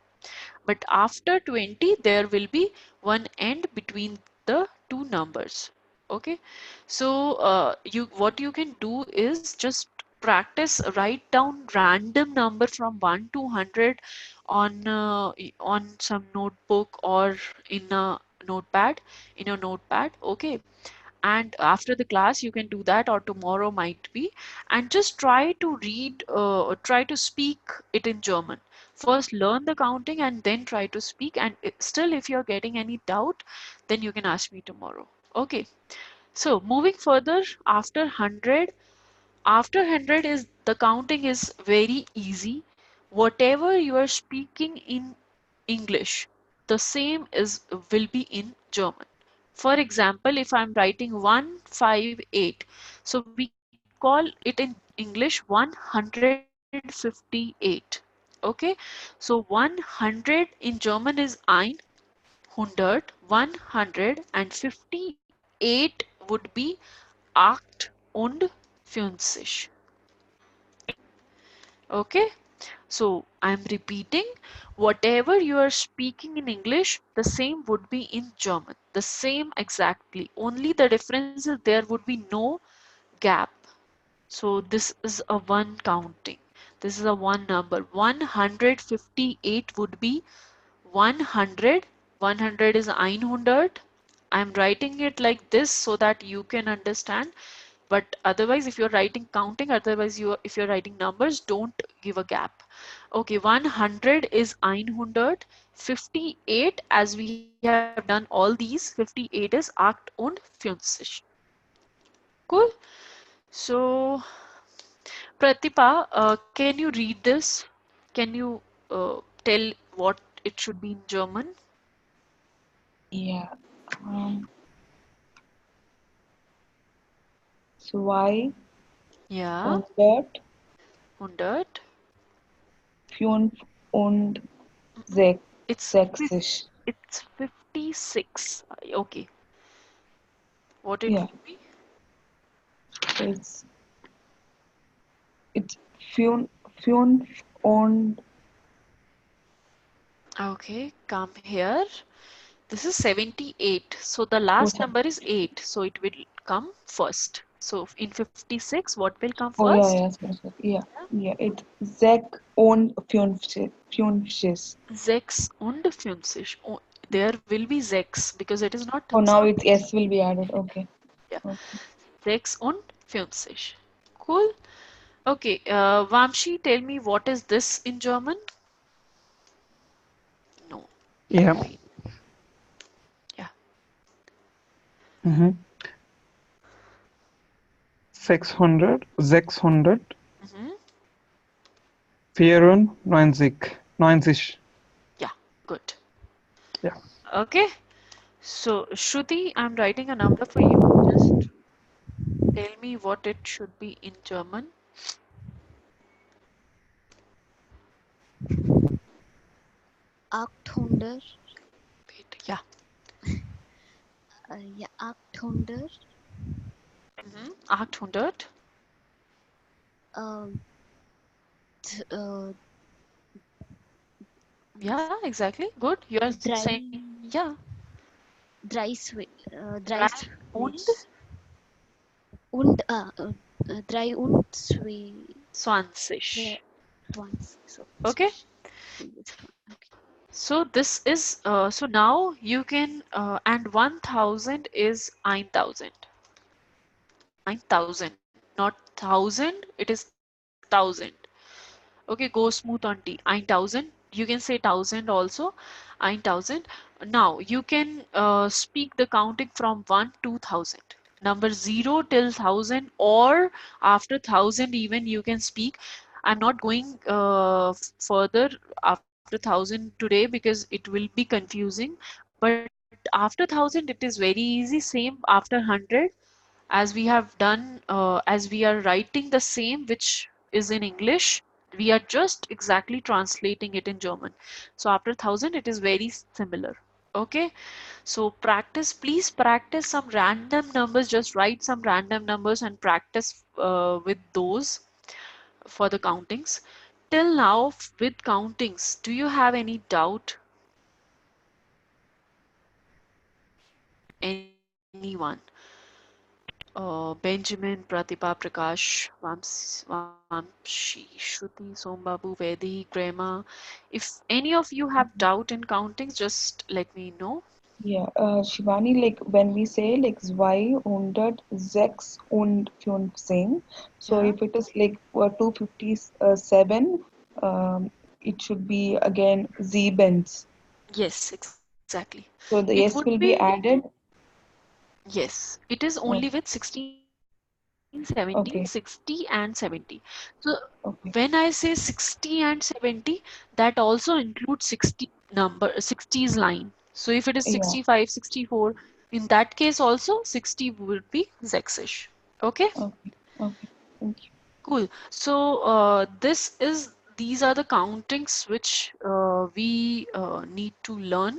But after 20, there will be one end between the two numbers. Okay. So what you can do is just practice, write down random number from 1 to 100 on some notebook or in a notepad, in your notepad. Okay, and after the class you can do that, or tomorrow might be, and just try to read or try to speak it in German. First learn the counting and then try to speak, and still if you're getting any doubt, then you can ask me tomorrow. Okay, so moving further, after 100 is the counting is very easy. Whatever you are speaking in English, the same is will be in German. For example, if I'm writing 158, so we call it in English 158. Okay, so 100 in German is ein, 158 would be acht und 50. Okay, So I'm repeating, whatever you are speaking in English, the same would be in German. The same exactly. Only the difference is there would be no gap. So this is a one counting. This is a one number. 158 would be 100. 100 is 100. I'm writing it like this so that you can understand. But otherwise, if you're writing counting, otherwise if you're writing numbers, don't give a gap. Okay, 100 is 100. 58, as we have done all these, 58 is Acht und 50. Cool. So, Pratibha, can you read this? Can you tell what it should be in German? Yeah. Zwei, Ja, hundert, 100. fünf und Mhm. It's sechzig. it's 56. Okay. What it Yeah, would be? it's it's fünf und Okay, come here. This is 78. So the oh, last sorry. number is 8. So it will come first. So in 56, what will come Oh yeah, first? yeah, sorry. Yeah, yeah. It's sechs und fünfzig. 6 und 50. Oh, there will be 6 because it is not Oh, now it's 6. S will be added. Okay. Yeah, Okay. 6 und 50. Cool. Okay, Vamshi, tell me what is this in German? No. Yeah. Wait. Yeah. Mm-hmm. 600, 600, Mm-hmm. 94, 90. Yeah, good. Yeah. Okay. So, Shruti, I'm writing a number for you. Just tell me what it should be in German. 800, Wait, yeah. yeah, 800, Mm-hmm. 800. um, th- uh, Yeah, exactly. Good. You are drei, saying, yeah. drei Drei und Swiss und 3 und 2, 20. 20. So, Okay. this one. Okay. So this is, so now you can, and 1000 is 1000. 9000, not 1000, it is 1000. Okay, go smooth on T. 9000. You can say 1000 also. 9000. Now you can speak the counting from 1 to 1000. Number 0 till 1000 or after 1000 even you can speak. I'm not going further after 1000 today because it will be confusing. But after 1000 it is very easy. Same after 100 as we have done, as we are writing the same which is in English, we are just exactly translating it in German. So after 1000 it is very similar. Okay, so practice, please practice some random numbers, just write some random numbers and practice with those for the countings. Till now with countings, do you have any doubt? Anyone? Benjamin, Pratibha, Prakash, Vamshi, Shruti, Sombabu, Vedi, Grema. If any of you have doubt in counting, just let me know. Yeah, Shivani, like when we say like 206 und 15, so Yeah. if it is like 257, it should be again Siebens. Yes, exactly. So It the would S will be, be added. yes, it is only Oh, with 16, 17, 60, and okay, 70. So when I okay, say 60 and 70, that also includes 60 number, 60's line. So if it is yeah, 65, 64, in that case also 60 would be Zexish. Okay, okay, okay. Thank you. cool. So these are the countings which we need to learn.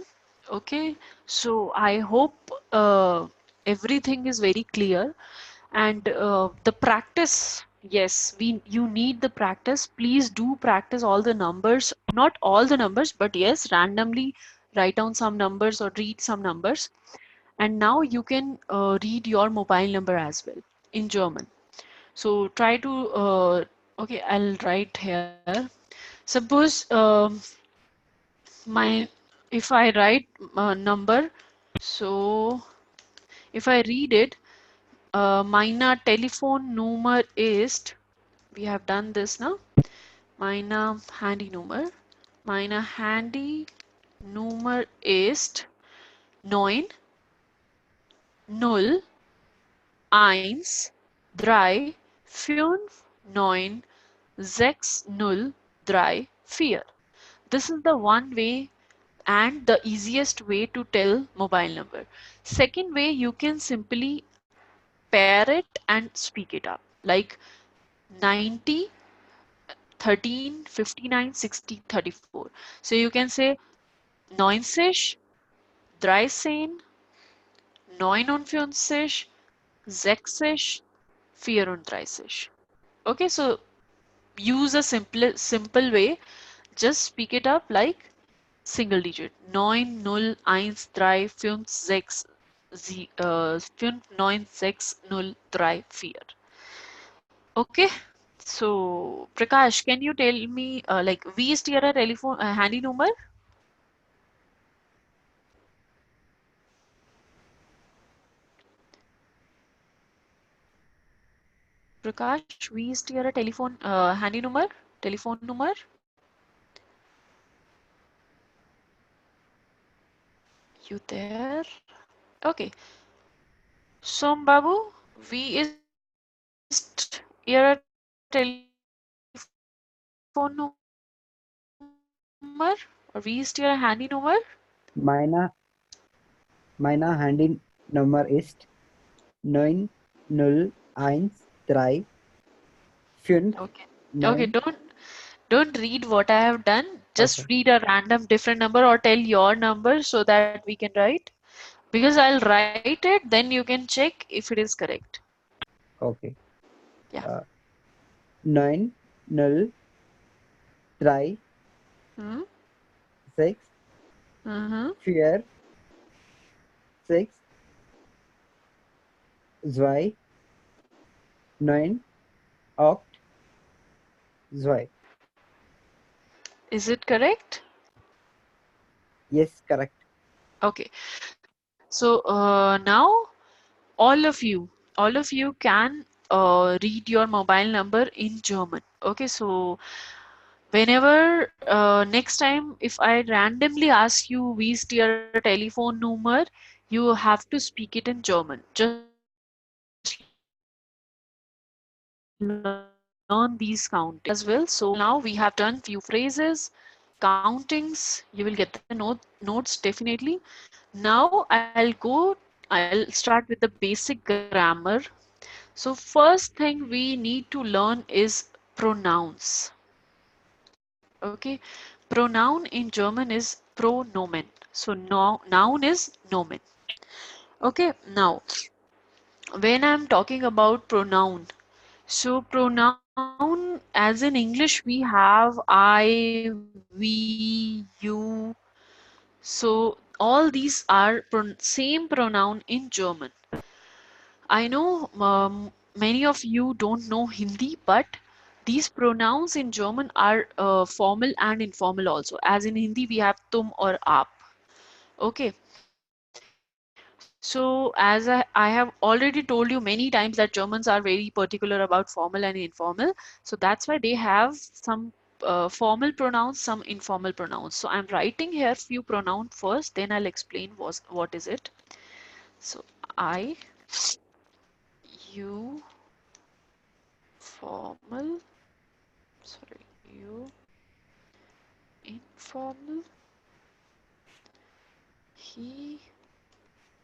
Okay, so I hope everything is very clear and the practice Yes, you need the practice. Please do practice all the numbers, not all the numbers, but yes, randomly write down some numbers or read some numbers. And now you can read your mobile number as well in German. So try to, okay, I'll write here. Suppose my, if I write number, so if I read it, meine Telefonnummer ist, we have done this now. Meine Handynummer. Meine Handynummer ist 9 0 1 3 5 9 6 0 3 4. This is the one way and the easiest way to tell mobile number. Second way, you can simply pair it and speak it up like 90 13 59 60 34. So you can say 90 13 59 60 34. Okay, so use a simple way. Just speak it up like single digit. 9 0 1 3 5 6 5 9 6 0 3 4. Okay, so Prakash, can you tell me like wie ist Ihre Telefon Handynummer? Prakash, wie ist Ihre Telefon Handynummer? Telefonnummer? You there? Okay. Som Babu, wie ist Ihre Telefonnummer or wie ist Ihre Handynummer? Meine, meine Handynummer ist 9013 5 Okay. Okay, 9. don't read what I have done. Okay, Just read a random different number or tell your number so that we can write. Because I'll write it, then you can check if it is correct. okay. Yeah. 9 0 3 Hmm? 6 Mm-hmm. 4 6 2 9 8 2. Is it correct? Yes, correct. Okay. So now all of you can read your mobile number in German. Okay, so whenever next time if I randomly ask you wie ist your telephone number, you have to speak it in German. Just learn these countings as well. So now we have done few phrases, countings. You will get the notes definitely. Now I'll start with the basic grammar. So first thing we need to learn is pronouns. Okay, pronoun in German is pronomen. So noun is nomen. Okay, now when I'm talking about pronoun, so pronoun as in English we have I, we, you. So all these are same pronoun in German. I know many of you don't know Hindi, but these pronouns in German are formal and informal also. As in Hindi, we have tum or aap. Okay. So as I have already told you many times that Germans are very particular about formal and informal. So that's why they have some formal pronouns, some informal pronouns. So I'm writing here few pronoun first, then I'll explain what is it. So I, you, formal, sorry, you, informal, he,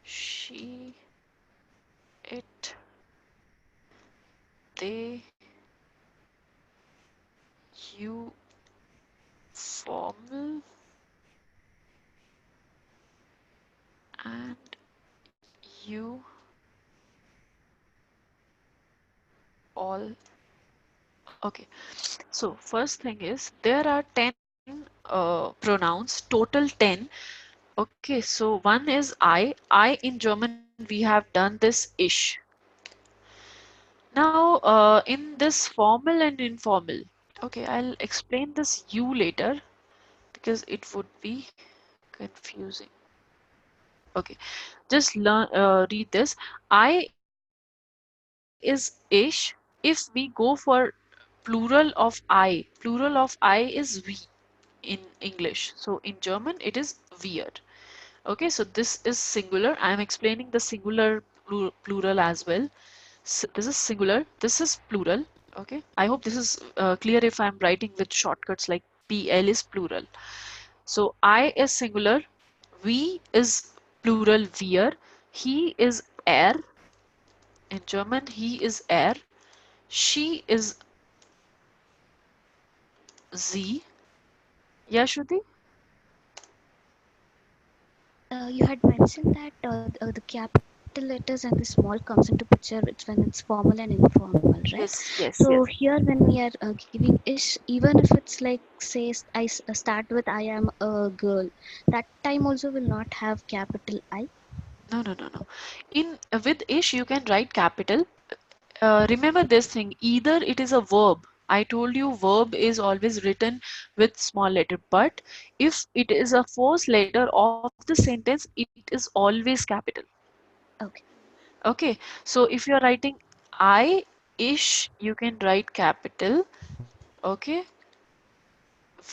she, it, they, you, formal, and you, all Okay. So first thing is there are 10 pronouns, total 10. Okay, so one is I. I in German we have done this ish. Now, in this formal and informal, okay, I'll explain this you later because it would be confusing. Okay, just read this. I is ish. If we go for plural of I is we in English. So in German it is weird. Okay, so this is singular. I am explaining the singular plural as well. This is singular, this is plural. Okay, I hope this is clear if I'm writing with shortcuts like PL is plural. So I is singular, we is plural wir, he is er, in German he is er, she is sie. Yeah, Shruti? You had mentioned that the capital letters and the small comes into picture when it's formal and informal, right? Yes, yes, So yes. here when we are giving ish, even if it's like say start with I am a girl, that time also will not have capital I. No, no, no, no. In with ish you can write capital. Remember this thing, either it is a verb. I told you verb is always written with small letter, but if it is a first letter of the sentence, it is always capital. Okay. Okay, so if you're writing I ish, you can write capital. Okay,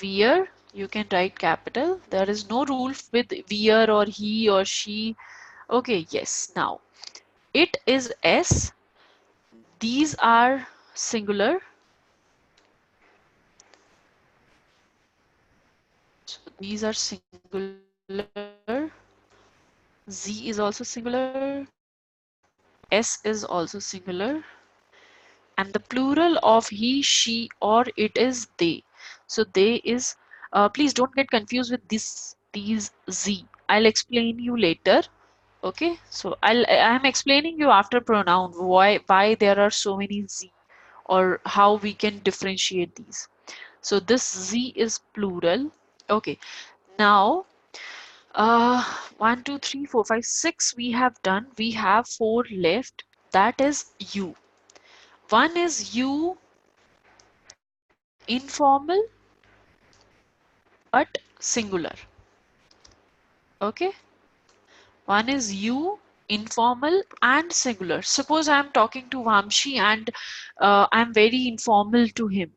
we're, you can write capital. There is no rule with we're or he or she. Okay, yes, now it is S. These are singular. So these are singular. Z is also singular. S is also singular. And the plural of he, she, or it is they. So they is, please don't get confused with these Z. I'll explain you later. Okay, so I'm explaining you after pronoun why there are so many Z or how we can differentiate these. So this Z is plural. Okay, now 1, 2, 3, 4, 5, 6 we have done. We have 4 left. That is you. One is you informal but singular. Okay. One is you informal and singular. Suppose I am talking to Vamshi and I am very informal to him.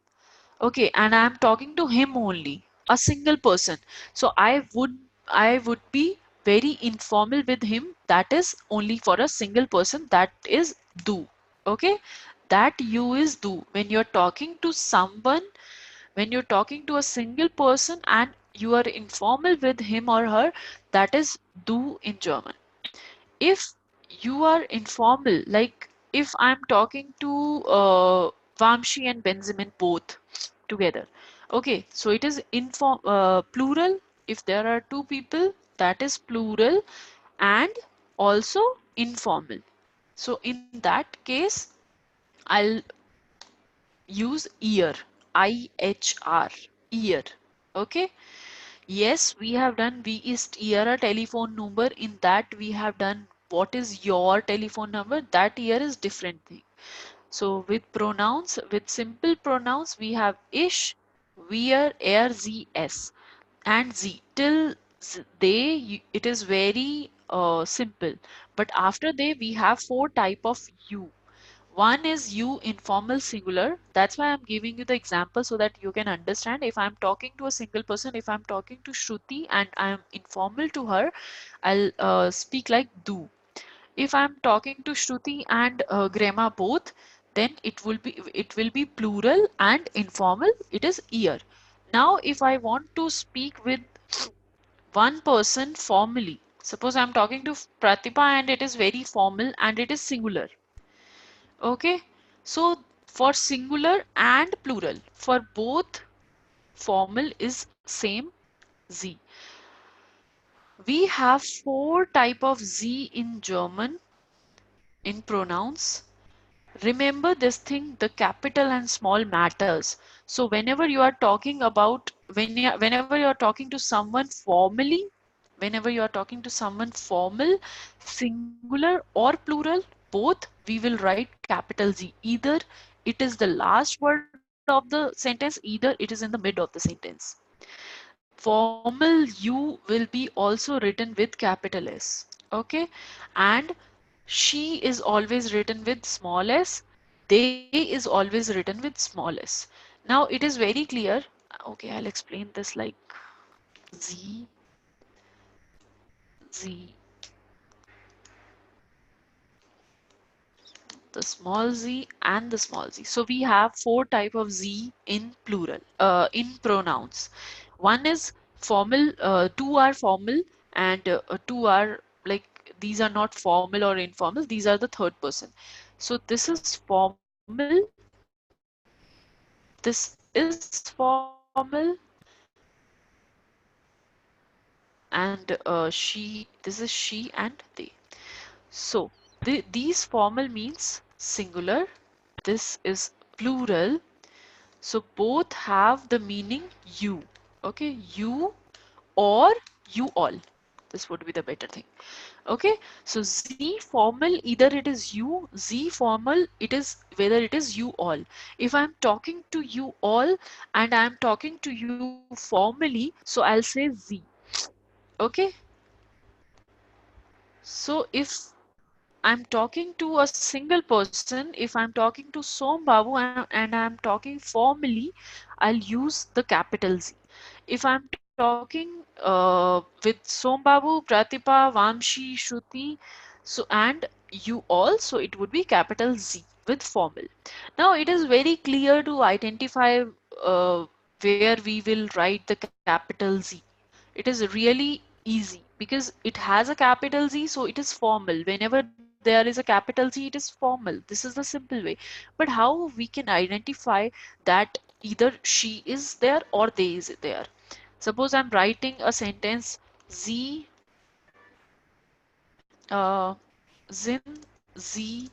Okay, and I am talking to him only, a single person. So I would be very informal with him. That is only for a single person. That is do. Okay, that you is do. When you're talking to someone, when you're talking to a single person and you are informal with him or her, that is du in German. If you are informal, like if I'm talking to Vamshi and Benjamin both together, okay, so it is plural. If there are two people, that is plural and also informal. So in that case, I'll use ear, IHR, ear. Okay. Yes, we have done we is ear a telephone number. In that we have done what is your telephone number. That year is different thing. So with pronouns, with simple pronouns, we have ish, we're, air, z, s, and z. Till they, it is very simple. But after they, we have 4 type of you. One is you informal singular. That's why I'm giving you the example so that you can understand. If I'm talking to a single person, if I'm talking to Shruti and I'm informal to her, I'll speak like do. If I'm talking to Shruti and Grema both, then it will be plural and informal. It is ear. Now, if I want to speak with one person formally, suppose I'm talking to Pratibha and it is very formal and it is singular. Okay, so for singular and plural, for both formal is same Z. We have 4 type of Z in German in pronouns. Remember this thing, the capital and small matters. So whenever you are talking about, whenever you are talking to someone formally, whenever you are talking to someone formal, singular or plural, both, we will write capital Z. Either it is the last word of the sentence, either it is in the mid of the sentence. Formal you will be also written with capital S. Okay, and she is always written with small s. They is always written with small s. Now it is very clear. Okay, I'll explain this like Z, Z, the small z and the small z. So we have four type of z in plural, in pronouns. One is formal, two are formal, and two are like, these are not formal or informal. These are the third person. So this is formal, this is formal, and this is she and they. So these formal means singular. This is plural. So both have the meaning you. Okay, you or you all. This would be the better thing. Okay, so Z formal, either it is you, Z formal, it is whether it is you all. If I'm talking to you all and I'm talking to you formally, so I'll say Z. Okay, so if I'm talking to a single person, if I'm talking to Som Babu and I'm talking formally, I'll use the capital Z. If I'm talking with Som Babu, Pratibha, Vamshi, Shruti, so and you all, so it would be capital Z with formal. Now it is very clear to identify where we will write the capital Z. It is really easy because it has a capital Z, so it is formal. Whenever there is a capital Z, it is formal. This is the simple way. But how we can identify that either she is there or they is there? Suppose I'm writing a sentence Z, Zin, Z,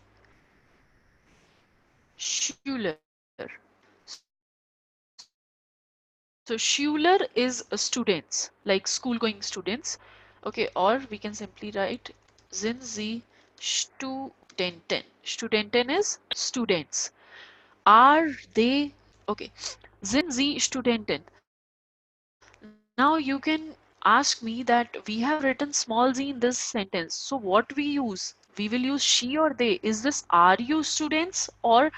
Schuler. So Schuler is students, like school going students. Okay, or we can simply write Zin, Z, Studenten. Studenten is students. Are they okay? Sind Sie Studenten? Now you can ask me that we have written small z in this sentence. So what we use? We will use she or they. Is this are you students or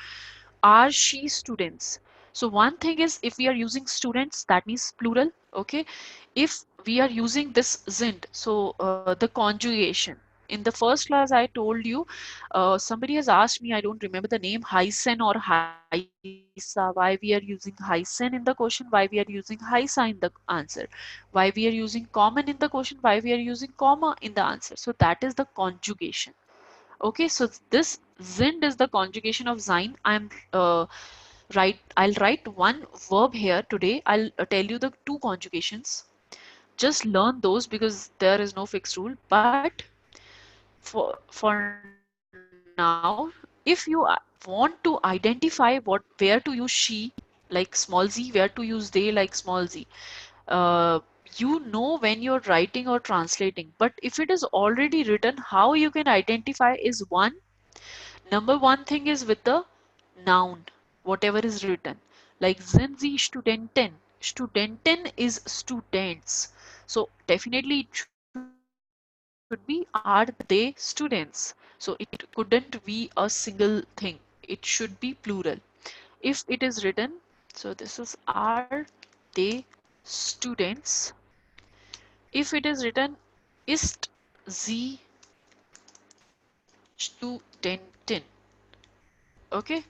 are she students? So one thing is, if we are using students, that means plural. Okay, if we are using this sind, so the conjugation. In the first class I told you, somebody has asked me, I don't remember the name, Hysen or Hysa, why we are using Hysen in the question, why we are using Hysa in the answer, why we are using common in the question, why we are using comma in the answer. So that is the conjugation. Okay, so this sind is the conjugation of sein. I'll write one verb here today. I'll tell you the two conjugations. Just learn those because there is no fixed rule. But for now, if you want to identify where to use she like small z, where to use they like small z, uh, you know when you're writing or translating. But if it is already written, how you can identify is one. Number one thing is with the noun, whatever is written. Like sind sie Studenten. Studenten is students. So definitely it should be are they students. So it couldn't be a single thing. It should be plural. If it is written, so this is are they students. If it is written ist sie Studentin. Okay,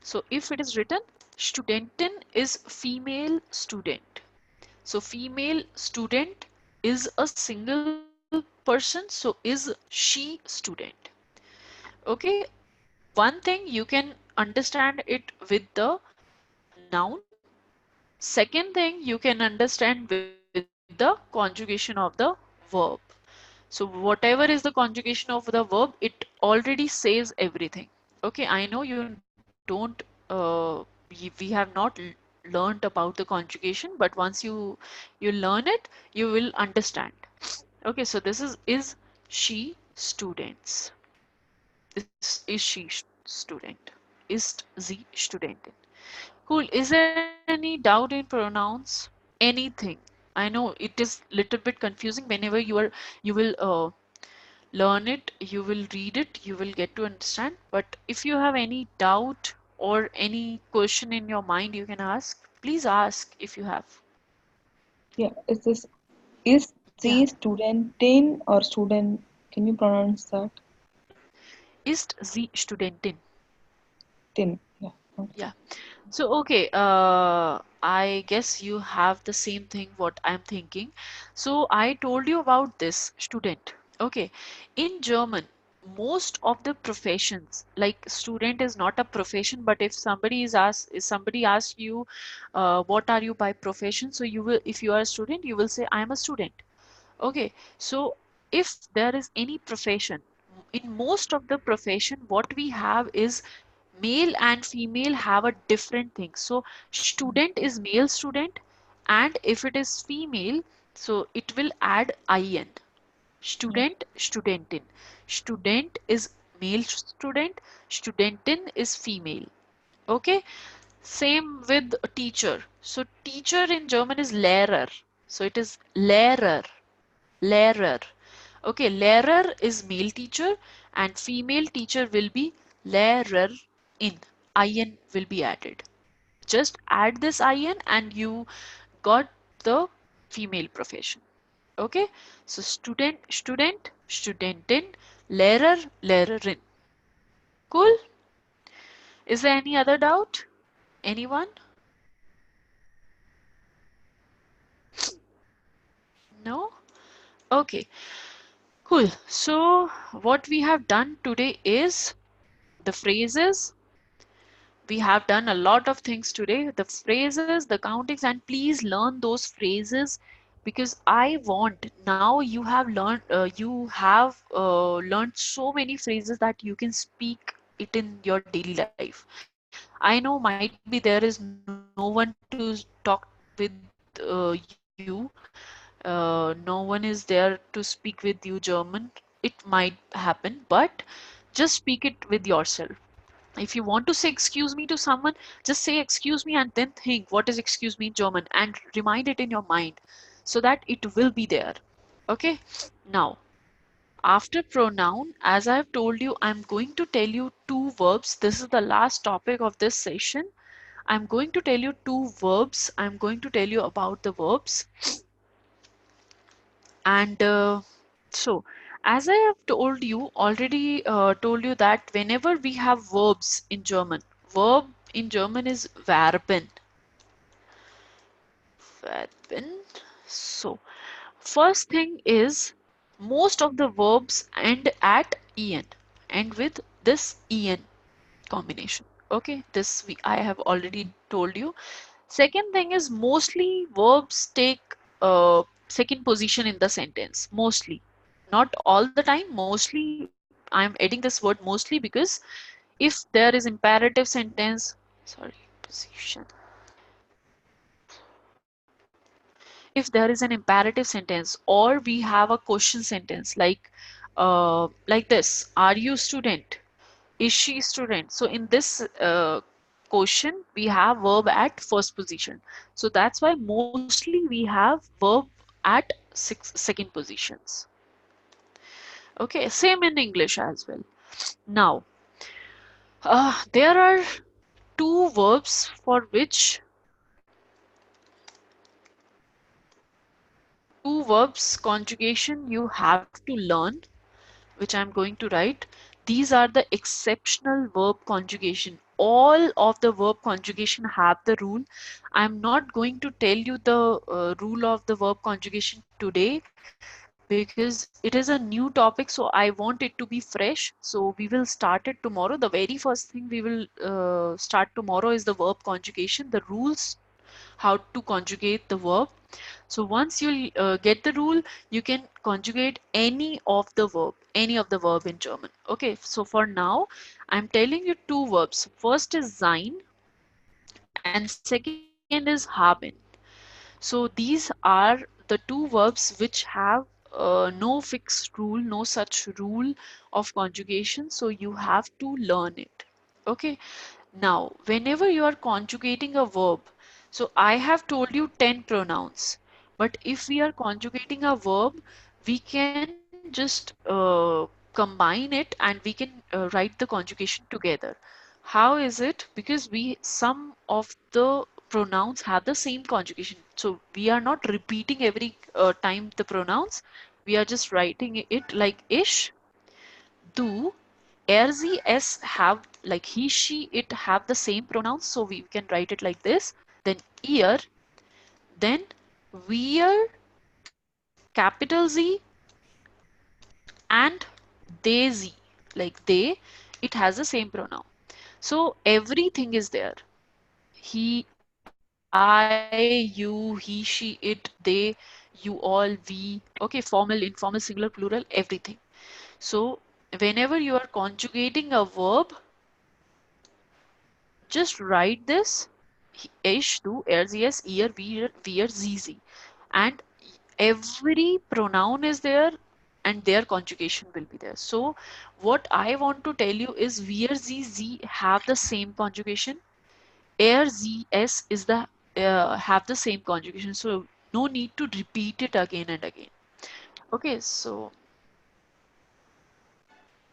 so if it is written Studentin is female student. So female student is a single person, so is she student. Okay, one thing you can understand it with the noun. Second thing you can understand with the conjugation of the verb. So whatever is the conjugation of the verb, it already says everything. Okay, I know you don't, we have not learned about the conjugation, but once you learn it, you will understand. Okay, so this is she students. Is she student? Ist sie Studentin? Cool. Is there any doubt in pronouns? Anything? I know it is little bit confusing. Whenever you will learn it, you will read it, you will get to understand. But if you have any doubt or any question in your mind, you can ask. Please ask if you have. Yeah, is Yeah. she studentin or student? Can you pronounce that? Ist sie Studentin? Tin. Yeah. Okay. Yeah. So, okay, I guess you have the same thing what I'm thinking. So, I told you about this student. Okay, in German, most of the professions, like student is not a profession, but if somebody asks you, what are you by profession? So you will, if you are a student, you will say, I am a student. Okay, so if there is any profession, in most of the profession, what we have is male and female have a different thing. So student is male student, and if it is female, so it will add in. Yeah. Student, studentin. Student is male student, studentin is female. Okay, same with teacher. So teacher in German is Lehrer. So it is Lehrer, Lehrer. Okay, Lehrer is male teacher and female teacher will be Lehrerin. In will be added. Just add this in and you got the female profession. Okay, so student, student, studentin, Lehrer, Lehrerin. Cool. Is there any other doubt? Anyone? No? Okay, cool. So what we have done today is the phrases. We have done a lot of things today. The phrases, the countings, and please learn those phrases because I want now you have learned so many phrases that you can speak it in your daily life. I know might be there is no one to talk with no one is there to speak with you German. It might happen, but just speak it with yourself. If you want to say excuse me to someone, just say excuse me and then think what is excuse me in German and remind it in your mind so that it will be there. Okay. Now, after pronoun, as I have told you, I'm going to tell you two verbs. This is the last topic of this session. I'm going to tell you two verbs. I'm going to tell you about the verbs. And so, as I have told you already, told you that whenever we have verbs in German, verb in German is Verben. Verben. So, first thing is most of the verbs end at en, end with this en combination. Okay, this I have already told you. Second thing is mostly verbs take second position in the sentence. Mostly, not all the time. Mostly, I'm adding this word mostly because if there is imperative sentence, sorry, position. If there is an imperative sentence or we have a question sentence like this: Are you student? Is she student? So in this question, we have verb at first position. So that's why mostly we have verb at second positions. Okay, same in English as well. Now, there are two verbs for which two verbs conjugation you have to learn, which I'm going to write. These are the exceptional verb conjugation. All of the verb conjugation have the rule. I'm not going to tell you the rule of the verb conjugation today because it is a new topic, so I want it to be fresh. So we will start it tomorrow. The very first thing we will start tomorrow is the verb conjugation, the rules, how to conjugate the verb. So once you get the rule, you can conjugate any of the verb in German. Okay, so for now, I'm telling you two verbs. First is sein and second is haben. So these are the two verbs which have no fixed rule, no such rule of conjugation. So you have to learn it. Okay. Now, whenever you are conjugating a verb, so I have told you 10 pronouns. But if we are conjugating a verb, we can just combine it and we can write the conjugation together. How is it? Because some of the pronouns have the same conjugation. So we are not repeating every time the pronouns. We are just writing it like ish, do, er, sie, es have like he, she, it have the same pronouns. So we can write it like this. Then ihr, then wir, capital Z, and they, sie, like they, it has the same pronoun. So everything is there. He, I, you, he, she, it, they, you, all, we. Okay, formal, informal, singular, plural, everything. So whenever you are conjugating a verb, just write this ish, du, er, sie, es, ihr, wir, sie, sie. And every pronoun is there and their conjugation will be there. So what I want to tell you is wir, sie have the same conjugation. Er, sie, es is the have the same conjugation. So no need to repeat it again and again. Okay, so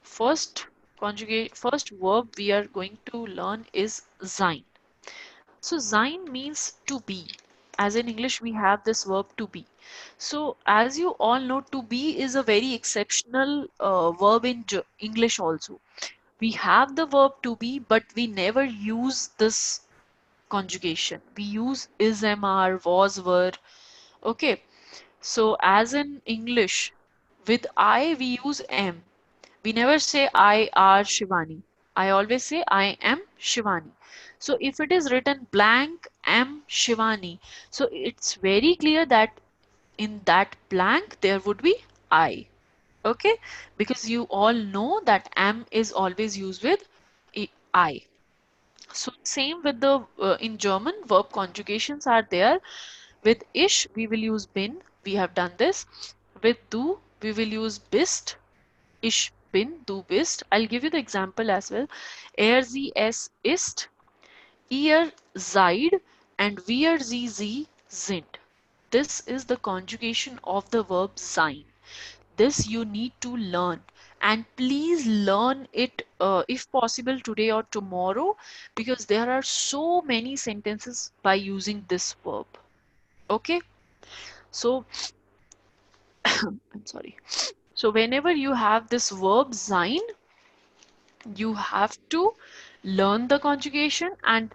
first verb we are going to learn is sein. So sein means to be. As in English, we have this verb to be. So as you all know, to be is a very exceptional verb in English also. We have the verb to be, but we never use this conjugation. We use is, am, are, was, were. Okay. So as in English, with I we use am. We never say I are Shivani. I always say I am Shivani. So if it is written blank am Shivani, so it's very clear that in that blank there would be I. Okay? Because you all know that am is always used with I. So same with the in German verb conjugations are there. With ish we will use bin. We have done this. With du we will use bist. Ich bin, du bist. I'll give you the example as well. Er, sie, es ist, ihr seid, and wir, sie sind. This is the conjugation of the verb sein. This you need to learn. And please learn it if possible today or tomorrow because there are so many sentences by using this verb. Okay? So, I'm sorry. So whenever you have this verb sein, you have to learn the conjugation and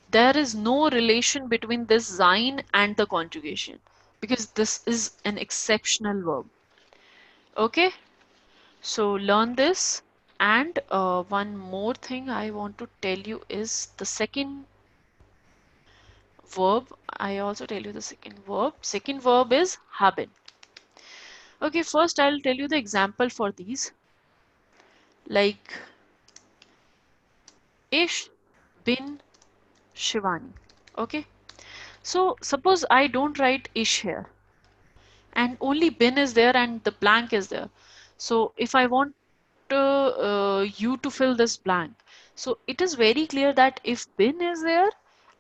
there is no relation between this sein and the conjugation because this is an exceptional verb. Okay, so learn this and one more thing I want to tell you is the second verb. I also tell you the second verb. Second verb is haben. Okay, first I'll tell you the example for these. Like ich bin Shivani. Okay. So suppose I don't write ish here and only bin is there and the blank is there. So if I want you to fill this blank, so it is very clear that if bin is there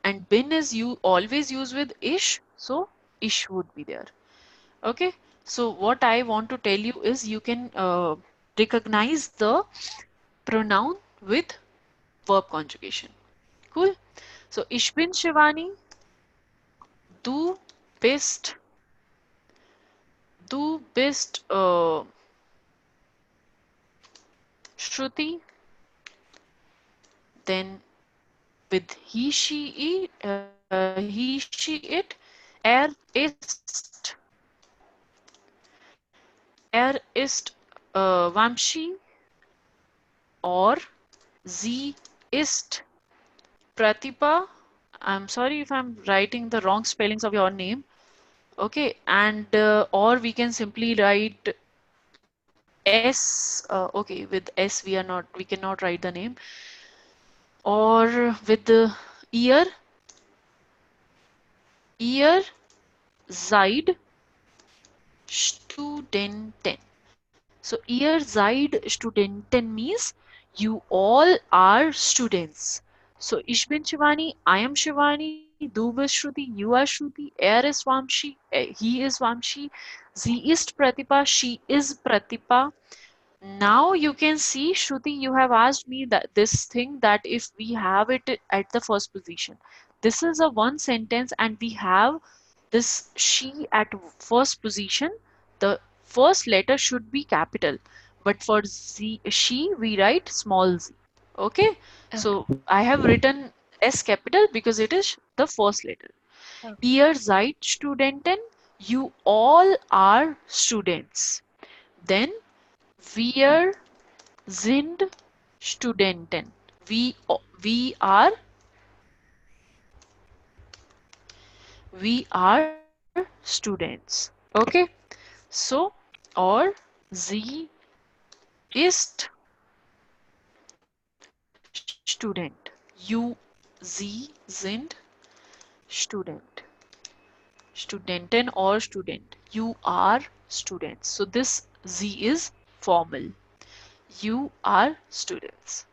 and bin is you always use with ish, so ish would be there. Okay. So what I want to tell you is you can recognize the pronoun with verb conjugation. Cool. So ich bin Shivani, du bist Du bist Shruti. Then with he, she, it, er ist, er ist Vamshi or sie ist Pratibha. I'm sorry if I'm writing the wrong spellings of your name. Okay, and or we can simply write S. Okay, with S we cannot write the name. Or with the ear, ear, Seid, Studenten. So ihr seid Studenten means you all are students. So ich bin Shivani, I am Shivani, du bist Shruti, you are Shruti, er ist Vamshi, he is Vamshi, sie ist Pratibha, she is Pratibha. Now you can see, Shruti, you have asked me that this thing that if we have it at the first position. This is a one sentence and we have this she at first position. The first letter should be capital, but for z, she, we write small z. Okay, Okay. so I have written S capital because it is the first letter. Okay. Ihr seid Studenten, you all are students. Then wir sind Studenten. We are students. Okay, so or sie ist Student. You, sie sind Student. Studenten or student. You are students. So this sie is formal. You are students.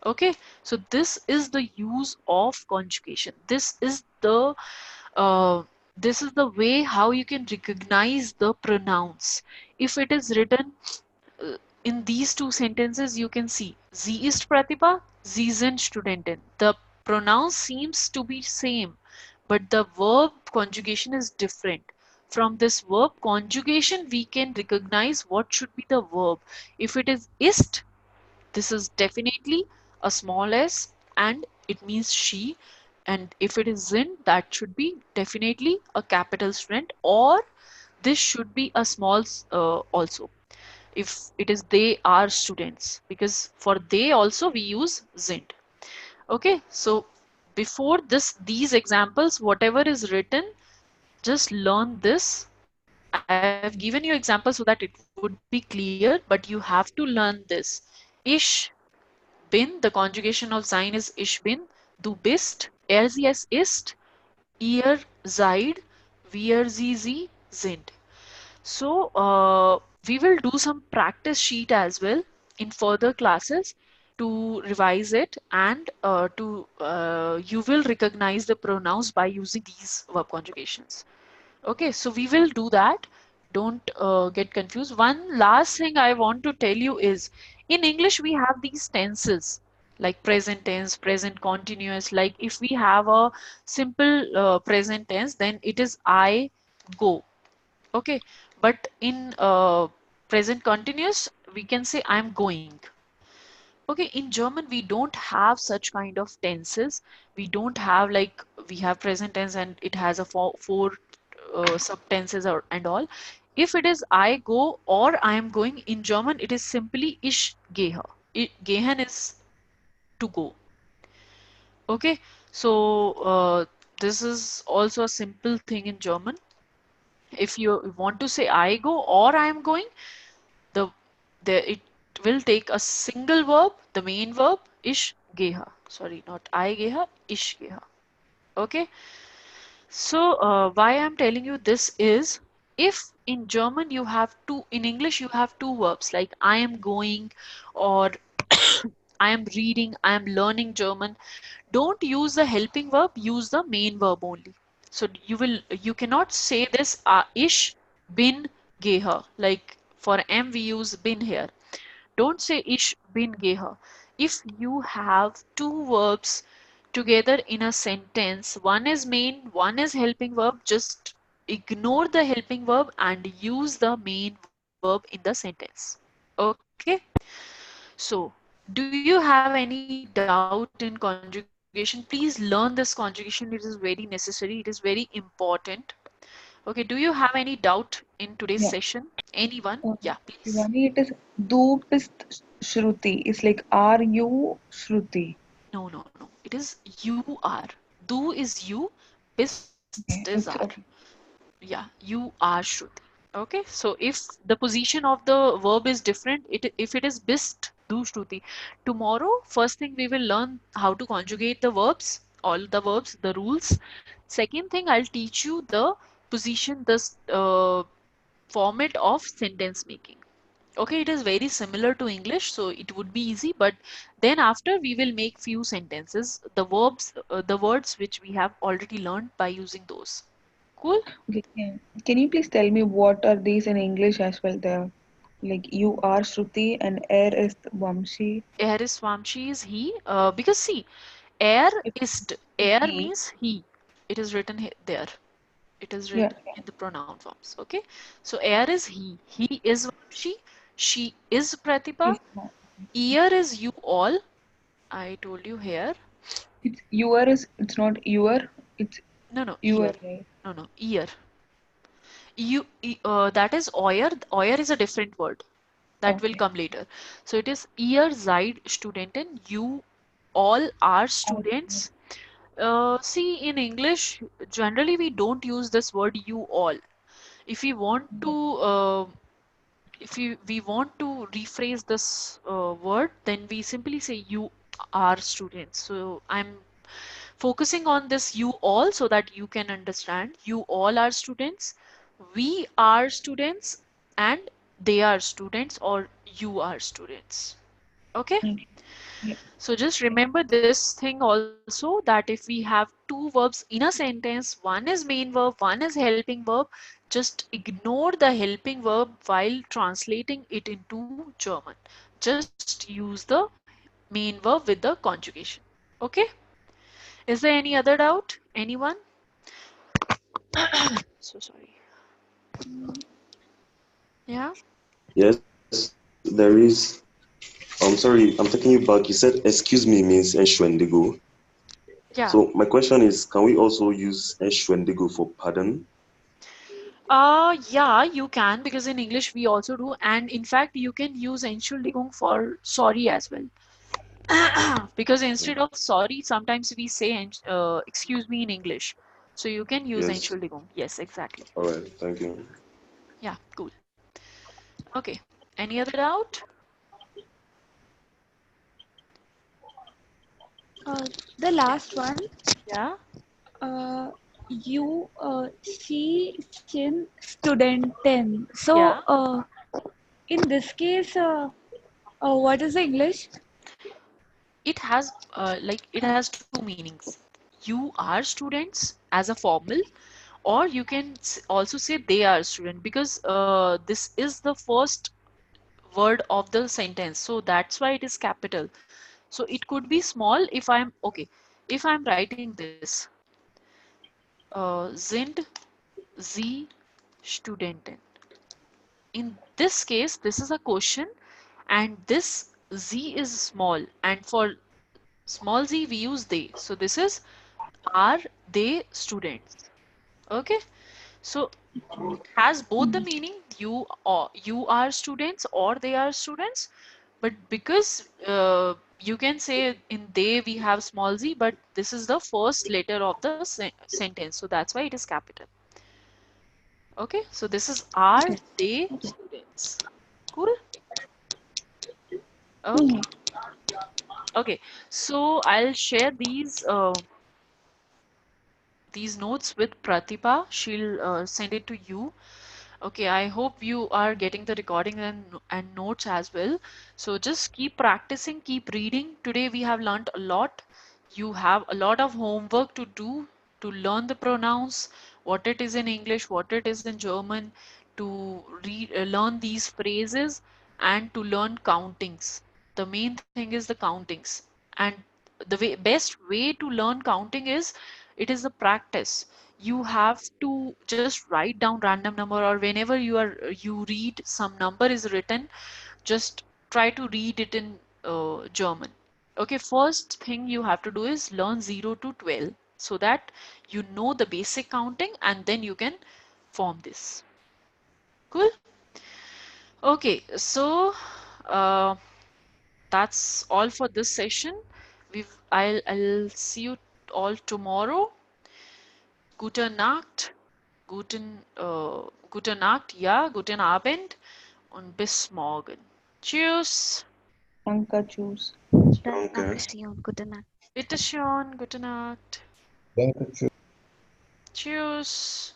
Okay, so this is the use of conjugation. Uh, this is the way how you can recognize the pronouns. If it is written in these two sentences, you can see sie ist Pratibha, sie sind Studentin. The pronoun seems to be same, but the verb conjugation is different. From this verb conjugation, we can recognize what should be the verb. If it is ist, this is definitely a small s and it means she. And if it is sind, that should be definitely a capital student, or this should be a small also if it is they are students, because for they also we use sind. Okay, so before these examples, whatever is written, just learn this. I have given you examples so that it would be clear, but you have to learn this. Ish bin, the conjugation of sein is ich bin. Du bist, er sie es ist, ihr seid, wir sie sind. So we will do some practice sheet as well in further classes to revise it, and to you will recognize the pronouns by using these verb conjugations. Okay, so we will do that. Don't get confused. One last thing I want to tell you is in English we have these tenses like present tense, present continuous. Like if we have a simple present tense, then it is I go. Okay, but in present continuous, we can say I'm going. Okay, in German, we don't have such kind of tenses. We don't have like we have present tense and it has a four subtenses or and all. If it is I go or I am going in German, it is simply ich gehe. Gehen is to go. Okay, so this is also a simple thing in German. If you want to say I go or I am going, the it will take a single verb, the main verb ich gehe. Sorry, not I gehe, ich gehe. Okay. So why I'm telling you this is, if in German you have two, in English you have two verbs like I am going or I am reading, I am learning German. Don't use the helping verb, use the main verb only. So you cannot say this ich bin gehe. Like for am we use bin here. Don't say ich bin gehe. If you have two verbs together in a sentence, one is main, one is helping verb, just ignore the helping verb and use the main verb in the sentence. Okay? So, do you have any doubt in conjugation? Please learn this conjugation. It is very necessary. It is very important. Okay, do you have any doubt in today's session? Yeah. Anyone? Yeah, please. Shivani, it is du bist Shruti. It's like are you Shruti? No, no, no. It is you are. Do is you, bist is Okay, are. it's okay. You Yeah, you are Shruti. Okay, so if the position of the verb is different, if it is bist, do Shruti. Tomorrow, first thing we will learn how to conjugate the verbs, all the verbs, the rules. Second thing, I'll teach you the position, this format of sentence making. Okay, it is very similar to English, so it would be easy, but then after we will make few sentences, the verbs, the words which we have already learned by using those. Cool? Okay, can you please tell me what are these in English as well? The like you are Shruti and air is Vamshi. Air is Swamshi is he. Because see, air It's is air he. means he. It is written there. It is Yeah, written in the pronoun forms. Okay. So air is he. He is Vamshi. She is Pratibha. is not. Ear is you all. I told you here. It's your is it's not your. It's No, no, your, ear. right? No, no, ear. That is oyer. Oyer is a different word that will Okay. come later. So it is ihr seid Studenten. You all are Okay. students. See, in English, generally we don't use this word you all. If we want to, if we want to rephrase this word, then we simply say you are students. So I'm focusing on this you all so that you can understand. You all are students. We are students, and they are students, or you are students. Okay? Okay. Yeah. So just remember this thing also, that if we have two verbs in a sentence, one is main verb, one is helping verb, just ignore the helping verb while translating it into German. Just use the main verb with the conjugation. Okay? Is there any other doubt? Anyone? So sorry. Yeah? Yes, there is. I'm sorry, I'm taking you back. You said excuse me means enshwendigo. Yeah. So my question is, can we also use enshwendigo for pardon? Yeah, you can, because in English we also do, and in fact you can use Entschuldigung for sorry as well. Because instead of sorry, sometimes we say excuse me in English. So you can use Yes. Entschuldigung. Yes, exactly. All right, thank you. Yeah, cool. Okay. Any other doubt? Uh, the last one, Yeah. uh, you she chin studenten. So Yeah. in this case, what is the English? It has two meanings. You are students as a formal, or you can also say they are student, because this is the first word of the sentence, so that's why it is capital. So it could be small if I'm okay. If I'm writing this, sind Sie Studenten. In this case, this is a question, and this Z is small, and for small z we use they. So this is, are they students? Okay. So it has both the meaning, you are students or they are students, but because you can say in they we have small z, but this is the first letter of the sentence, so that's why it is capital. Okay, so this is, are they students? Cool. Okay. Okay, so I'll share these notes with Pratibha. She'll send it to you. Okay, I hope you are getting the recording and notes as well. So just keep practicing, keep reading. Today we have learned a lot. You have a lot of homework to do to learn the pronouns, what it is in English, what it is in German, to learn these phrases, and to learn countings. The main thing is the countings. And the best way to learn counting is, it is the practice. You have to just write down random number, or whenever you read some number is written, just try to read it in German. Okay, first thing you have to do is learn 0 to 12, so that you know the basic counting, and then you can form this. Cool. Okay, so uh, that's all for this session. I'll see you all tomorrow. Gute Nacht. Gute Nacht, ja, guten Abend und bis morgen. Tschüss. Danke, choose. Danke. Dankeschön. Gute Nacht. Bitteschön, gute Nacht. Danke, tschüss. Tschüss.